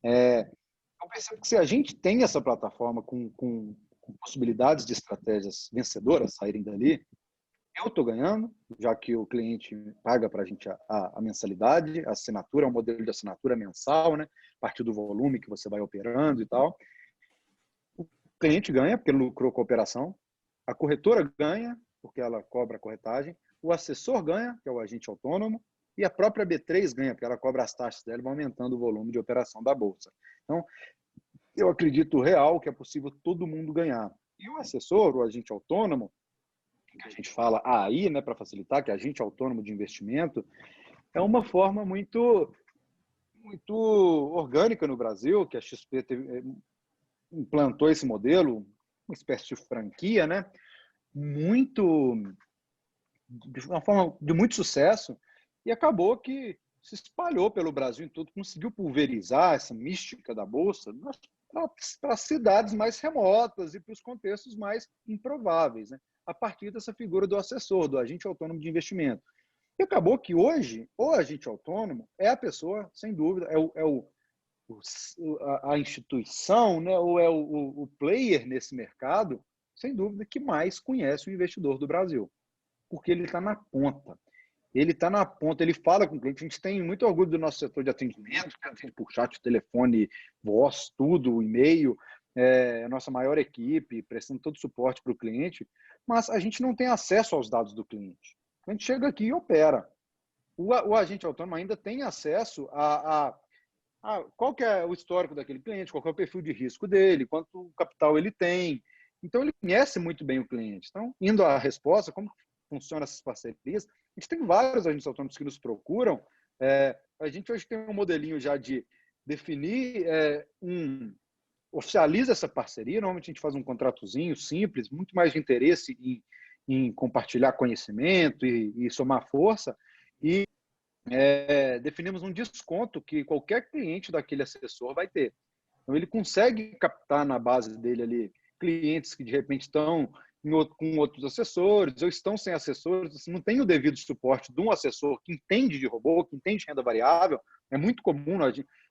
Speaker 3: Eu percebo que se a gente tem essa plataforma com possibilidades de estratégias vencedoras saírem dali, eu estou ganhando, já que o cliente paga para a gente a mensalidade, a assinatura, é um modelo de assinatura mensal, né? A partir do volume que você vai operando e tal. O cliente ganha, porque ele lucrou com a operação. A corretora ganha, porque ela cobra a corretagem. O assessor ganha, que é o agente autônomo. E a própria B3 ganha, porque ela cobra as taxas dela e vai aumentando o volume de operação da Bolsa. Então, eu acredito real que é possível todo mundo ganhar. E o assessor, o agente autônomo, que a gente fala AI, né, para facilitar, que é agente autônomo de investimento, é uma forma muito orgânica no Brasil, que a XP implantou esse modelo, uma espécie de franquia, né, de uma forma de muito sucesso, e acabou que se espalhou pelo Brasil em todo, conseguiu pulverizar essa mística da Bolsa para as cidades mais remotas e para os contextos mais improváveis, né? A partir dessa figura do assessor, do agente autônomo de investimento. E acabou que hoje, o agente autônomo é a pessoa, sem dúvida, é o a instituição, né, ou é o player nesse mercado, sem dúvida, que mais conhece o investidor do Brasil, porque ele está na ponta. Ele está na ponta, ele fala com o cliente. A gente tem muito orgulho do nosso setor de atendimento, por chat, telefone, voz, tudo, e-mail, a nossa maior equipe, prestando todo o suporte para o cliente, mas a gente não tem acesso aos dados do cliente. A gente chega aqui e opera. O agente autônomo ainda tem acesso a qual que é o histórico daquele cliente, qual que é o perfil de risco dele, quanto capital ele tem. Então, ele conhece muito bem o cliente. Então, indo à resposta, como funcionam essas parcerias, a gente tem vários agentes autônomos que nos procuram. A gente hoje tem um modelinho já de definir oficializa essa parceria. Normalmente a gente faz um contratozinho simples, muito mais de interesse em compartilhar conhecimento e somar força. E definimos um desconto que qualquer cliente daquele assessor vai ter. Então, ele consegue captar na base dele ali clientes que, de repente, estão com outros assessores ou estão sem assessores, assim, não tem o devido suporte de um assessor que entende de robô, que entende de renda variável. É muito comum,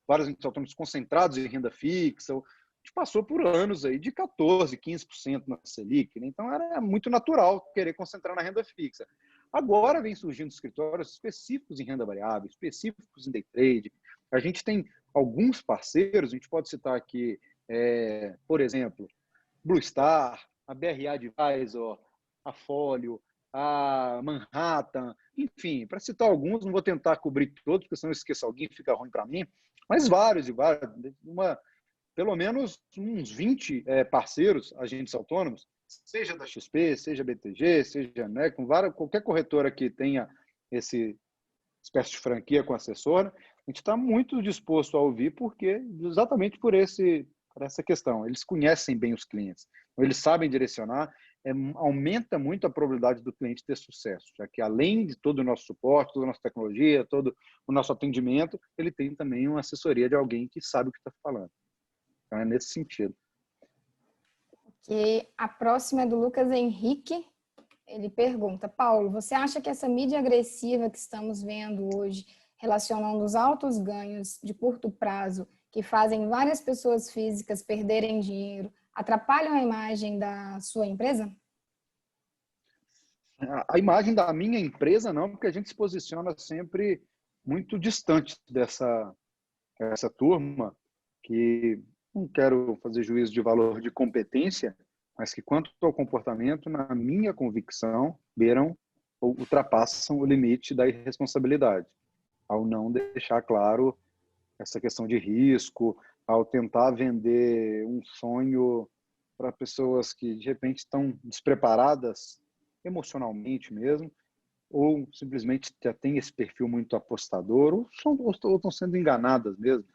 Speaker 3: vários agentes autônomos concentrados em renda fixa. A gente passou por anos aí de 14%, 15% na Selic, né? Então era muito natural querer concentrar na renda fixa. Agora vem surgindo escritórios específicos em renda variável, específicos em day trade. A gente tem alguns parceiros, a gente pode citar aqui, por exemplo, Blue Star, a BRA Advisor, a Folio, a Manhattan, enfim, para citar alguns, não vou tentar cobrir todos, porque senão eu esqueço alguém e fica ruim para mim, mas vários, pelo menos uns 20 parceiros, agentes autônomos, seja da XP, seja BTG, seja qualquer corretora que tenha esse espécie de franquia com assessora, a gente está muito disposto a ouvir, porque exatamente por essa questão. Eles conhecem bem os clientes, eles sabem direcionar, aumenta muito a probabilidade do cliente ter sucesso, já que além de todo o nosso suporte, toda a nossa tecnologia, todo o nosso atendimento, ele tem também uma assessoria de alguém que sabe o que está falando. Então, é nesse sentido.
Speaker 2: E a próxima é do Lucas Henrique. Ele pergunta: Paulo, você acha que essa mídia agressiva que estamos vendo hoje, relacionando os altos ganhos de curto prazo, que fazem várias pessoas físicas perderem dinheiro, atrapalham a imagem da sua empresa?
Speaker 3: A imagem da minha empresa não, porque a gente se posiciona sempre muito distante dessa turma, que não quero fazer juízo de valor de competência, mas que, quanto ao comportamento, na minha convicção, beiram ou ultrapassam o limite da irresponsabilidade, ao não deixar claro essa questão de risco, ao tentar vender um sonho para pessoas que, de repente, estão despreparadas emocionalmente mesmo, ou simplesmente já tem esse perfil muito apostador, ou estão sendo enganadas mesmo.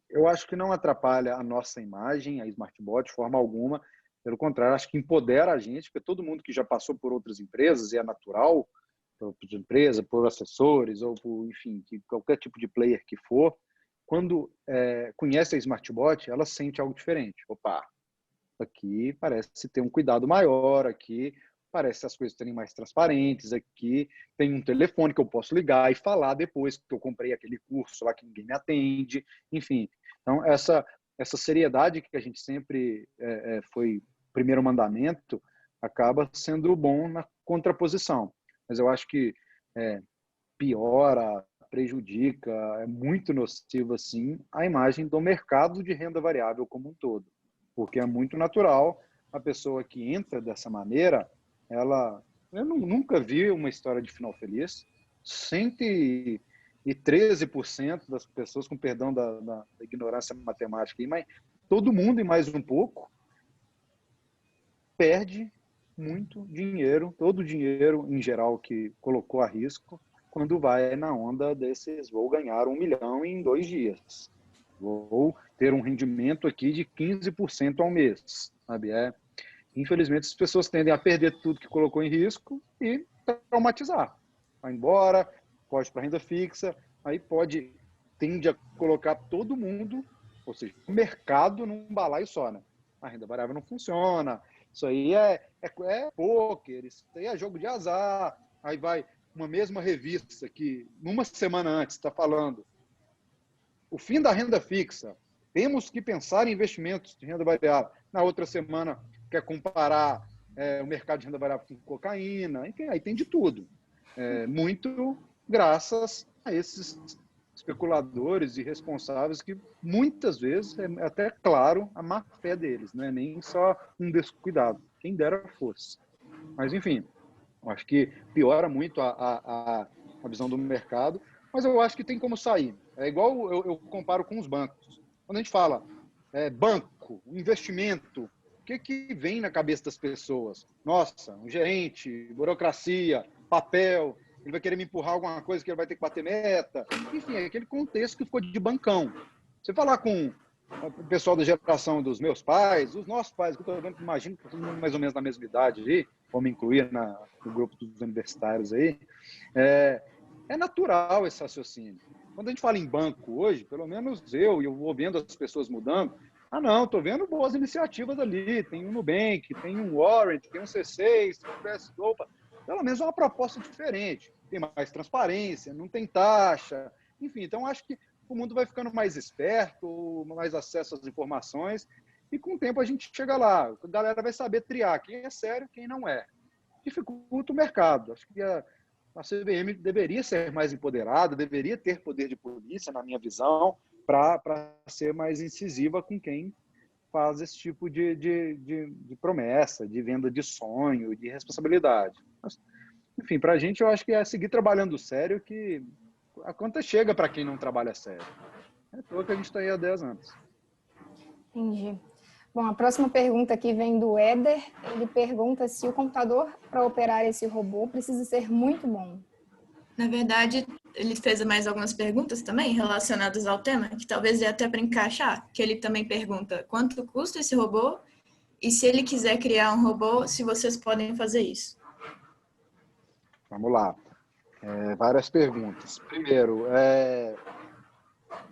Speaker 3: Eu acho que não atrapalha a nossa imagem, a Smartbot, de forma alguma. Pelo contrário, acho que empodera a gente, porque todo mundo que já passou por outras empresas, e é natural, por empresa, por assessores, ou por, enfim, qualquer tipo de player que for, quando conhece a Smartbot, ela sente algo diferente. Opa, aqui parece ter um cuidado maior, aqui parece as coisas serem mais transparentes, aqui tem um telefone que eu posso ligar e falar depois que eu comprei aquele curso lá que ninguém me atende, enfim. Então, essa seriedade que a gente sempre foi primeiro mandamento, acaba sendo bom na contraposição. Mas eu acho que piora, prejudica, é muito nocivo, assim, a imagem do mercado de renda variável como um todo. Porque é muito natural a pessoa que entra dessa maneira, eu nunca vi uma história de final feliz. 113% das pessoas, com perdão da ignorância matemática, mas todo mundo e mais um pouco perde muito dinheiro, todo o dinheiro em geral que colocou a risco, quando vai na onda desses, vou ganhar 1 milhão em 2 dias, vou ter um rendimento aqui de 15% ao mês, sabe? Infelizmente, as pessoas tendem a perder tudo que colocou em risco e traumatizar. Vai embora, pode para renda fixa, aí tende a colocar todo mundo, ou seja, o mercado num balaio só, né? A renda variável não funciona, isso aí é pôquer, isso aí é jogo de azar. Aí vai uma mesma revista que, numa semana antes, está falando o fim da renda fixa, temos que pensar em investimentos de renda variável. Na outra semana, quer comparar o mercado de renda variável com cocaína, enfim, aí tem de tudo. Muito graças a esses especuladores e responsáveis que muitas vezes é até claro a má fé deles, não é nem só um descuidado, quem dera fosse. Mas, enfim, eu acho que piora muito a visão do mercado, mas eu acho que tem como sair. É igual eu comparo com os bancos. Quando a gente fala banco, investimento, o que vem na cabeça das pessoas? Nossa, um gerente, burocracia, papel, ele vai querer me empurrar alguma coisa que ele vai ter que bater meta. Enfim, é aquele contexto que ficou de bancão. Você falar com o pessoal da geração dos meus pais, os nossos pais, que eu estou vendo, imagino que todo mundo mais ou menos na mesma idade aí, vamos incluir no grupo dos universitários aí, é natural esse raciocínio. Quando a gente fala em banco hoje, pelo menos eu vou vendo as pessoas mudando, não, estou vendo boas iniciativas ali, tem um Nubank, tem um Warrant, tem um C6, tem um PS, opa, pelo menos é uma proposta diferente, tem mais transparência, não tem taxa, enfim, então acho que o mundo vai ficando mais esperto, mais acesso às informações, e com o tempo a gente chega lá, a galera vai saber triar quem é sério e quem não é. Dificulta o mercado. Acho que a CVM deveria ser mais empoderada, deveria ter poder de polícia, na minha visão, para ser mais incisiva com quem faz esse tipo de promessa, de venda de sonho, de responsabilidade. Mas, enfim, para a gente, eu acho que é seguir trabalhando sério que a conta chega para quem não trabalha sério. É à toa que a gente está aí há 10 anos.
Speaker 2: Entendi. Bom, a próxima pergunta aqui vem do Éder. Ele pergunta se o computador para operar esse robô precisa ser muito bom.
Speaker 1: Na verdade, ele fez mais algumas perguntas também relacionadas ao tema, que talvez dê até para encaixar, que ele também pergunta quanto custa esse robô e se ele quiser criar um robô, se vocês podem fazer isso.
Speaker 3: Vamos lá. Várias perguntas. Primeiro,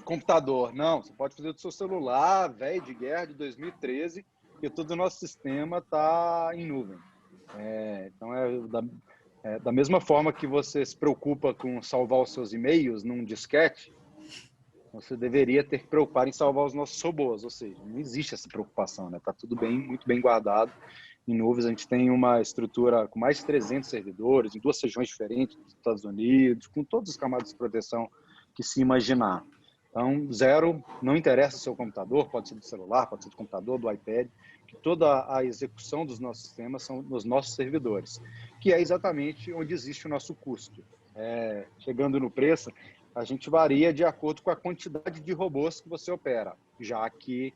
Speaker 3: computador. Não, você pode fazer do seu celular, velho de guerra de 2013, porque todo o nosso sistema está em nuvem. Então, da mesma forma que você se preocupa com salvar os seus e-mails num disquete, você deveria ter que preocupar em salvar os nossos robôs, ou seja, não existe essa preocupação, né? Está tudo bem, muito bem guardado. Em nuvens, a gente tem uma estrutura com mais de 300 servidores, em 2 regiões diferentes dos Estados Unidos, com todas as camadas de proteção que se imaginar. Então, zero, não interessa o seu computador, pode ser do celular, pode ser do computador, do iPad, que toda a execução dos nossos sistemas são nos nossos servidores, que é exatamente onde existe o nosso custo. Chegando no preço, a gente varia de acordo com a quantidade de robôs que você opera, já que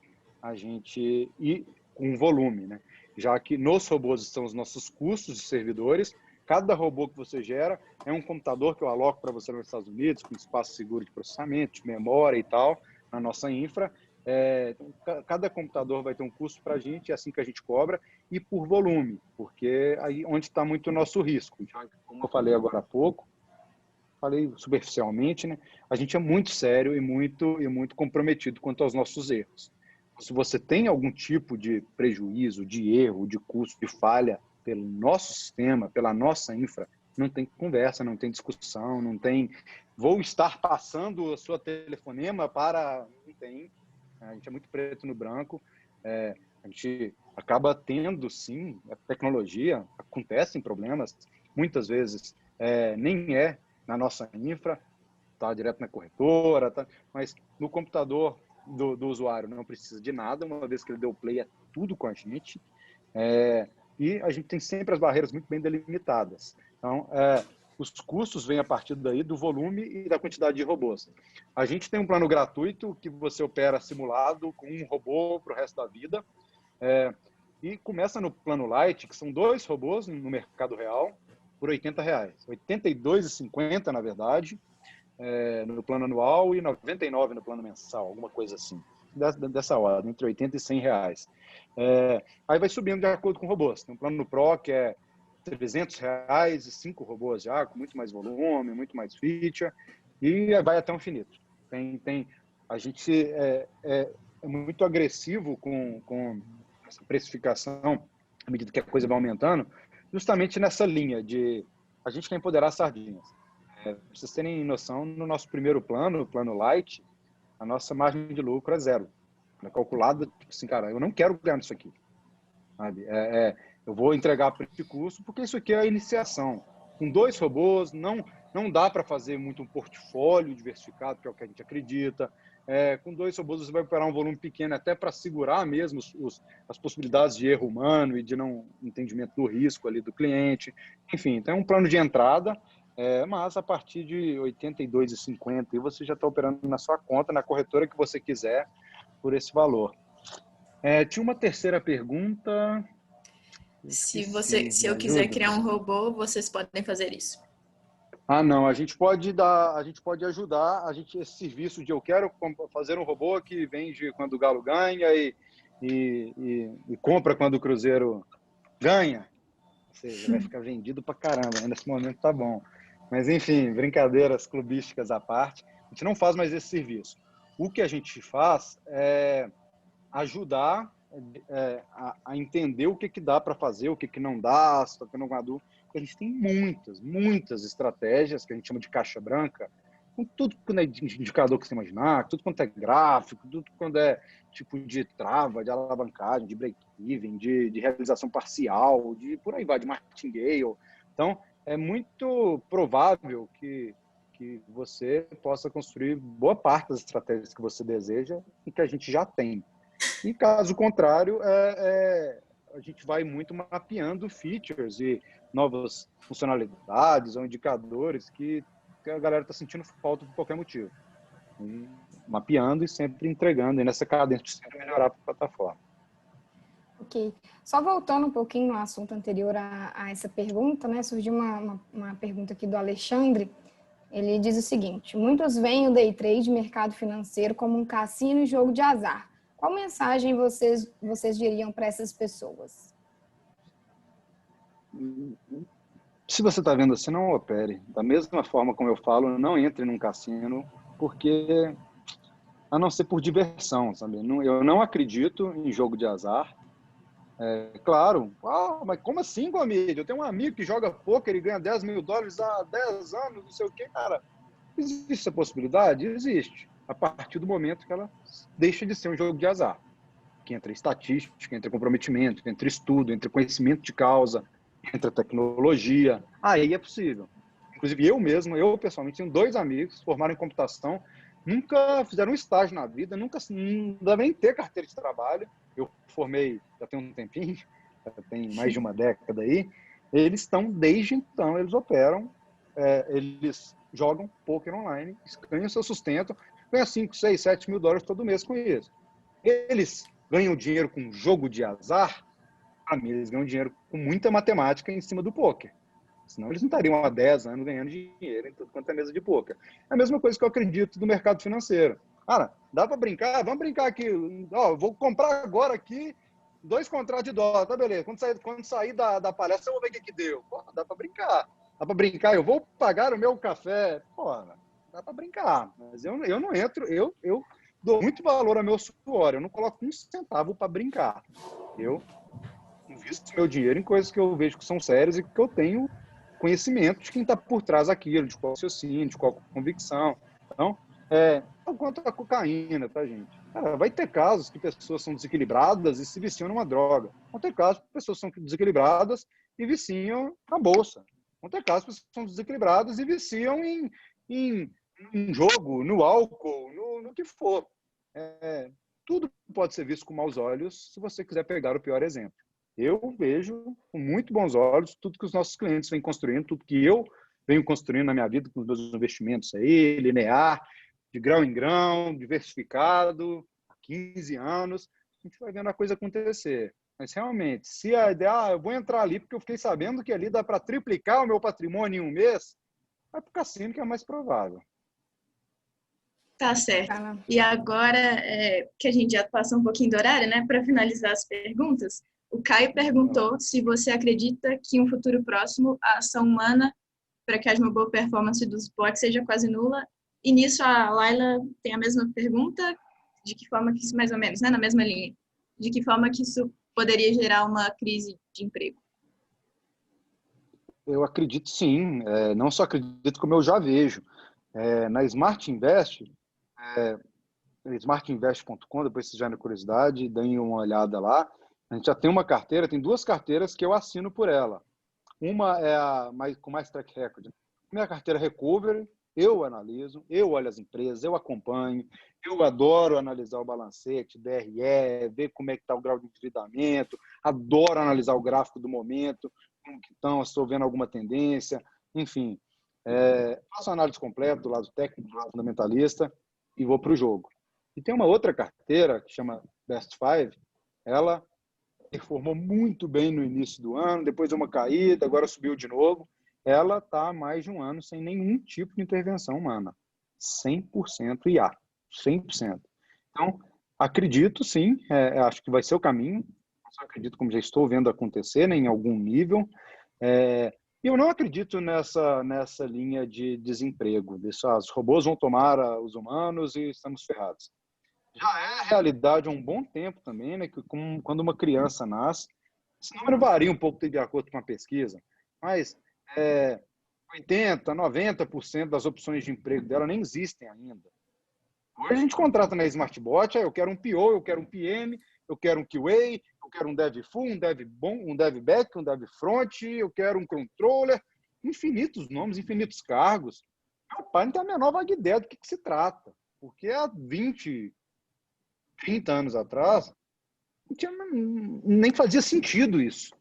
Speaker 3: e com volume, né? Já que nos robôs estão os nossos custos de servidores, cada robô que você gera é um computador que eu aloco para você nos Estados Unidos, com espaço seguro de processamento, de memória e tal, na nossa infra. Então, cada computador vai ter um custo para a gente, é assim que a gente cobra, e por volume, porque aí onde está muito o nosso risco. Já, como eu falei agora há pouco, falei superficialmente, né? A gente é muito sério e muito comprometido quanto aos nossos erros. Se você tem algum tipo de prejuízo, de erro, de custo, de falha pelo nosso sistema, pela nossa infra, não tem conversa, não tem discussão, não tem vou estar passando a sua telefonema para... Não tem. A gente é muito preto no branco. A gente acaba tendo, sim, a tecnologia, acontecem problemas, muitas vezes nem na nossa infra, está direto na corretora, mas no computador do usuário não precisa de nada, uma vez que ele deu play, é tudo com a gente. E a gente tem sempre as barreiras muito bem delimitadas. Então, os custos vêm a partir daí do volume e da quantidade de robôs. A gente tem um plano gratuito que você opera simulado com um robô para o resto da vida. E começa no plano Lite, que são 2 robôs no mercado real, por R$80. R$ 82,50, na verdade, no plano anual e R$ 99 no plano mensal, alguma coisa assim. Dessa ordem, entre R$80 e R$100. Aí vai subindo de acordo com robôs. Tem um plano no Pro que é R$300 e 5 robôs já, com muito mais volume, muito mais feature, e vai até o infinito. A gente é muito agressivo com essa precificação, à medida que a coisa vai aumentando, justamente nessa linha de a gente quer empoderar as sardinhas. Pra vocês terem noção, no nosso primeiro plano, o plano Lite, a nossa margem de lucro é zero. É calculada, tipo assim, cara, eu não quero ganhar isso aqui. Sabe? Eu vou entregar preço de custo, porque isso aqui é a iniciação. Com 2 robôs, não dá para fazer muito um portfólio diversificado, que é o que a gente acredita. Com 2 robôs, você vai operar um volume pequeno, até para segurar mesmo as possibilidades de erro humano e de não entendimento do risco ali do cliente. Enfim, então é um plano de entrada, mas a partir de 82,50 você já está operando na sua conta, na corretora que você quiser, por esse valor. Tinha uma terceira pergunta.
Speaker 1: Se eu quiser criar um robô, vocês podem fazer isso.
Speaker 3: Não, a gente pode ajudar, esse serviço de eu quero fazer um robô que vende quando o Galo ganha e compra quando o Cruzeiro ganha. Ou seja, vai ficar vendido pra caramba, né? Nesse momento tá bom. Mas enfim, brincadeiras clubísticas à parte, a gente não faz mais esse serviço. O que a gente faz é ajudar a entender o que dá para fazer, o que não dá, se está tendo alguma dúvida. A gente tem muitas estratégias que a gente chama de caixa branca, com tudo quando é indicador que você imaginar, tudo quanto é gráfico, tudo quando é tipo de trava, de alavancagem, de break-even, de realização parcial, de por aí vai, de martingale. Então, é muito provável que você possa construir boa parte das estratégias que você deseja e que a gente já tem. E caso contrário, a gente vai muito mapeando features e novas funcionalidades ou indicadores que a galera está sentindo falta por qualquer motivo. E mapeando e sempre entregando, e nessa cadência de sempre melhorar para a plataforma.
Speaker 2: Ok. Só voltando um pouquinho no assunto anterior a essa pergunta, né? Surgiu uma pergunta aqui do Alexandre. Ele diz o seguinte: muitos veem o day trade, mercado financeiro, como um cassino e jogo de azar. Qual mensagem vocês diriam para essas pessoas?
Speaker 3: Se você está vendo assim, não opere. Da mesma forma como eu falo, não entre num cassino, porque a não ser por diversão, sabe? Eu não acredito em jogo de azar. Claro, mas como assim, Gomide? Eu tenho um amigo que joga pôquer e ganha $10 mil há 10 anos, não sei o quê, cara. Existe essa possibilidade? Existe. A partir do momento que ela deixa de ser um jogo de azar. Que entra estatística, entra comprometimento, entra estudo, entra conhecimento de causa, entra tecnologia. Aí é possível. Inclusive eu pessoalmente, tenho 2 amigos que formaram em computação, nunca fizeram um estágio na vida, não devem ter carteira de trabalho. Eu formei já tem um tempinho, já tem mais de uma década aí. Eles estão, desde então, eles operam, eles jogam poker online, ganham seu sustento, ganham 5, 6, 7 mil dólares todo mês com isso. Eles ganham dinheiro com jogo de azar, eles ganham dinheiro com muita matemática em cima do poker. Senão eles não estariam há 10 anos ganhando dinheiro em tudo quanto é mesa de poker. É a mesma coisa que eu acredito do mercado financeiro. Cara, dá para brincar? Vamos brincar aqui. Vou comprar agora aqui 2 contratos de dólar, tá beleza. Quando sair da palestra, eu vou ver o que deu. Pô, dá para brincar. Dá para brincar, eu vou pagar o meu café. Pô, dá para brincar. Mas eu não entro, eu dou muito valor ao meu suor. Eu não coloco um centavo para brincar. Eu invisto meu dinheiro em coisas que eu vejo que são sérias e que eu tenho conhecimento de quem está por trás daquilo, de qual raciocínio, de qual convicção. Então, quanto à cocaína, tá, gente? Cara, vai ter casos que pessoas são desequilibradas e se viciam numa droga. Vão ter casos que pessoas são desequilibradas e viciam na bolsa. Vão ter casos que pessoas são desequilibradas e viciam em jogo, no álcool, no que for. Tudo pode ser visto com maus olhos se você quiser pegar o pior exemplo. Eu vejo com muito bons olhos tudo que os nossos clientes vêm construindo, tudo que eu venho construindo na minha vida com os meus investimentos aí, linear, de grão em grão, diversificado, há 15 anos. A gente vai vendo a coisa acontecer. Mas realmente, se a ideia, eu vou entrar ali porque eu fiquei sabendo que ali dá para triplicar o meu patrimônio em um mês, vai para o cassino, que é mais provável.
Speaker 1: Tá certo. E agora, que a gente já passou um pouquinho do horário, né, para finalizar as perguntas, o Caio perguntou se você acredita que em um futuro próximo a ação humana para que haja uma boa performance dos bots seja quase nula. E nisso a Laila tem a mesma pergunta, de que forma que isso, mais ou menos, né, na mesma linha, de que forma que isso poderia gerar uma crise de emprego?
Speaker 3: Eu acredito sim, não só acredito como eu já vejo. Na Smart Invest, smartinvest.com, depois se tiverem curiosidade, deem uma olhada lá. A gente já tem uma carteira, tem 2 carteiras que eu assino por ela. Uma é com mais track record. Minha carteira Recovery, eu analiso, eu olho as empresas, eu acompanho, eu adoro analisar o balancete, DRE, ver como é que está o grau de endividamento, adoro analisar o gráfico do momento, como que estão, estou vendo alguma tendência, enfim. Faço análise completa do lado técnico, do lado fundamentalista e vou para o jogo. E tem uma outra carteira que chama Best Five, ela performou muito bem no início do ano, depois deu uma caída, agora subiu de novo. Ela está há mais de um ano sem nenhum tipo de intervenção humana. 100% IA. 100%. Então, acredito sim, acho que vai ser o caminho. Acredito, como já estou vendo acontecer, né, em algum nível. Eu não acredito nessa linha de desemprego. Os robôs vão tomar os humanos e estamos ferrados. Já é realidade há um bom tempo também, né? Que quando uma criança nasce, esse número varia um pouco de acordo com a pesquisa, mas 80%, 90% das opções de emprego dela nem existem ainda. Hoje a gente contrata na Smartbot, eu quero um PO, eu quero um PM, eu quero um QA, eu quero um dev full, um dev bom, um dev back, um dev front, eu quero um controller, infinitos nomes, infinitos cargos. Meu pai não tem a menor vaga ideia do que se trata, porque há 20, 30 anos atrás, nem fazia sentido isso.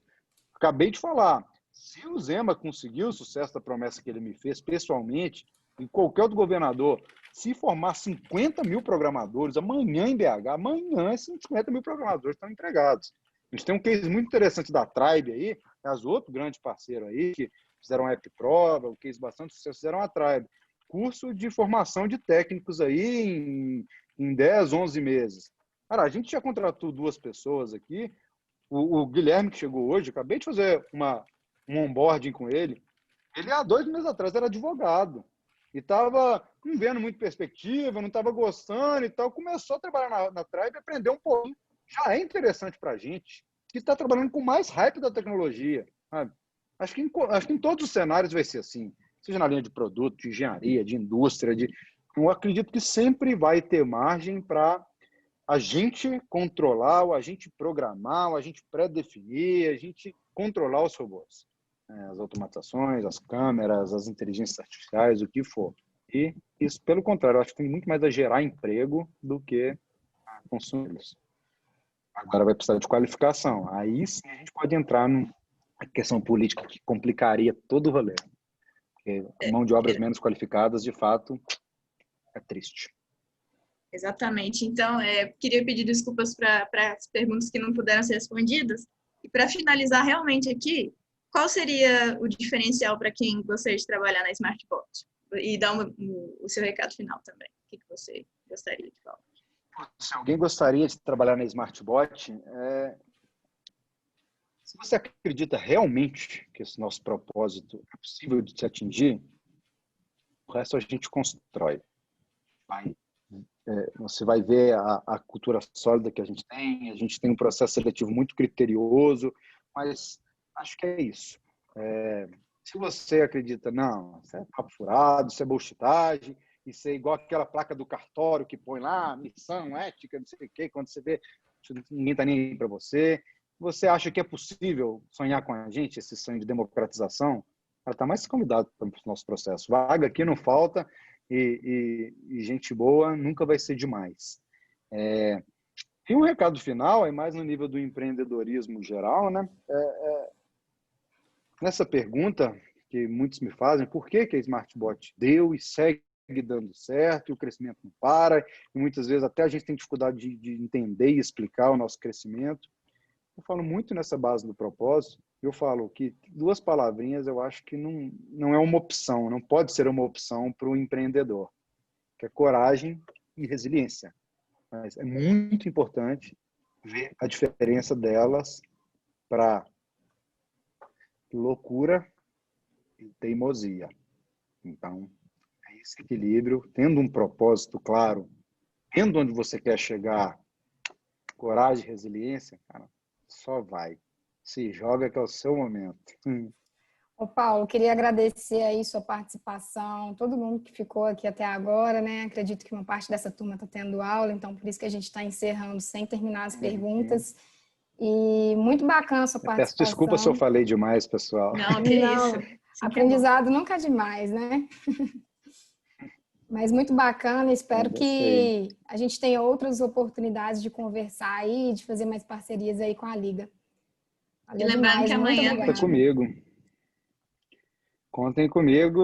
Speaker 3: Acabei de falar, se o Zema conseguiu o sucesso da promessa que ele me fez pessoalmente, e qualquer outro governador, se formar 50 mil programadores, amanhã em BH, amanhã 50 mil programadores estão empregados. A gente tem um case muito interessante da Tribe aí, as outro grande parceiro aí, que fizeram a App Prova, um case bastante sucesso, fizeram a Tribe. Curso de formação de técnicos aí em 10, 11 meses. Cara, a gente já contratou 2 pessoas aqui. O Guilherme, que chegou hoje, acabei de fazer um onboarding com ele. Ele, há 2 meses atrás, era advogado. E estava não vendo muito perspectiva, não estava gostando e tal. Começou a trabalhar na Tribe e aprender um pouquinho. Já é interessante para a gente, que está trabalhando com mais hype da tecnologia. Sabe? Acho que em todos os cenários vai ser assim. Seja na linha de produto, de engenharia, de indústria. Eu acredito que sempre vai ter margem para a gente controlar, ou a gente programar, ou a gente pré-definir, a gente controlar os robôs. As automatizações, as câmeras, as inteligências artificiais, o que for. E isso, pelo contrário, eu acho que tem muito mais a gerar emprego do que a consumi-los. Agora vai precisar de qualificação. Aí sim a gente pode entrar na questão política que complicaria todo o rolê. Porque a mão de obras menos qualificadas, de fato, é triste.
Speaker 1: Exatamente. Então, queria pedir desculpas para as perguntas que não puderam ser respondidas. E para finalizar realmente aqui, qual seria o diferencial para quem gostaria de trabalhar na Smartbot? E dar o seu recado final também. O que você gostaria de falar?
Speaker 3: Se alguém gostaria de trabalhar na Smartbot, se você acredita realmente que esse nosso propósito é possível de se atingir, o resto a gente constrói. Você vai ver a cultura sólida que a gente tem um processo seletivo muito criterioso, mas acho que é isso. Se você acredita, não, isso é papo furado, isso é bullshitagem, isso é igual aquela placa do cartório que põe lá, missão, ética, não sei o quê, quando você vê, ninguém está nem aí para você. Você acha que é possível sonhar com a gente, esse sonho de democratização? Ela está mais convidado para o nosso processo. Vaga aqui não falta e gente boa nunca vai ser demais. E um recado final, é mais no nível do empreendedorismo geral, né? Nessa pergunta que muitos me fazem, por que a Smartbot deu e segue dando certo, e o crescimento não para, e muitas vezes até a gente tem dificuldade de entender e explicar o nosso crescimento. Eu falo muito nessa base do propósito, eu falo que 2 palavrinhas eu acho que não é uma opção, não pode ser uma opção para o empreendedor, que é coragem e resiliência. Mas é muito importante ver a diferença delas para loucura e teimosia. Então, é esse equilíbrio, tendo um propósito claro, tendo onde você quer chegar, coragem e resiliência, cara, só vai. Se joga que é o seu momento.
Speaker 2: Ô, Paulo, queria agradecer aí sua participação, todo mundo que ficou aqui até agora, né? Acredito que uma parte dessa turma está tendo aula, então por isso que a gente está encerrando sem terminar as perguntas. E muito bacana a sua
Speaker 3: Eu peço desculpa se eu
Speaker 2: participação.
Speaker 3: falei demais, pessoal.
Speaker 1: Não, que isso.
Speaker 2: Não,
Speaker 1: Assim que é bom.
Speaker 2: aprendizado nunca é demais, né? Mas muito bacana, espero
Speaker 3: Gostei.
Speaker 2: que a gente tenha outras oportunidades de conversar aí, de fazer mais parcerias aí com a Liga.
Speaker 1: E
Speaker 2: Valeu
Speaker 1: lembrando
Speaker 2: demais,
Speaker 1: que
Speaker 2: muito
Speaker 1: amanhã
Speaker 3: Conta
Speaker 2: obrigada.
Speaker 3: comigo. Contem comigo.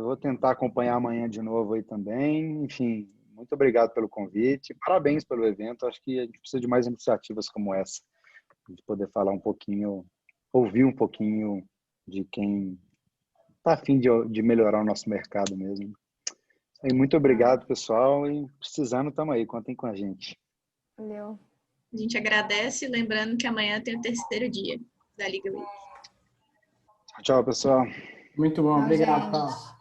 Speaker 3: Vou tentar acompanhar amanhã de novo aí também. Enfim, muito obrigado pelo convite. Parabéns pelo evento. Acho que a gente precisa de mais iniciativas como essa. De poder falar um pouquinho, ouvir um pouquinho de quem está a fim de melhorar o nosso mercado mesmo. E muito obrigado, pessoal. E precisando, estamos aí. Contem com a gente.
Speaker 2: Valeu.
Speaker 1: a gente agradece, lembrando que amanhã tem o terceiro dia da Liga Wave.
Speaker 3: Tchau, pessoal.
Speaker 4: Muito bom,
Speaker 2: Tchau,
Speaker 4: obrigado,
Speaker 2: gente.
Speaker 4: Paulo.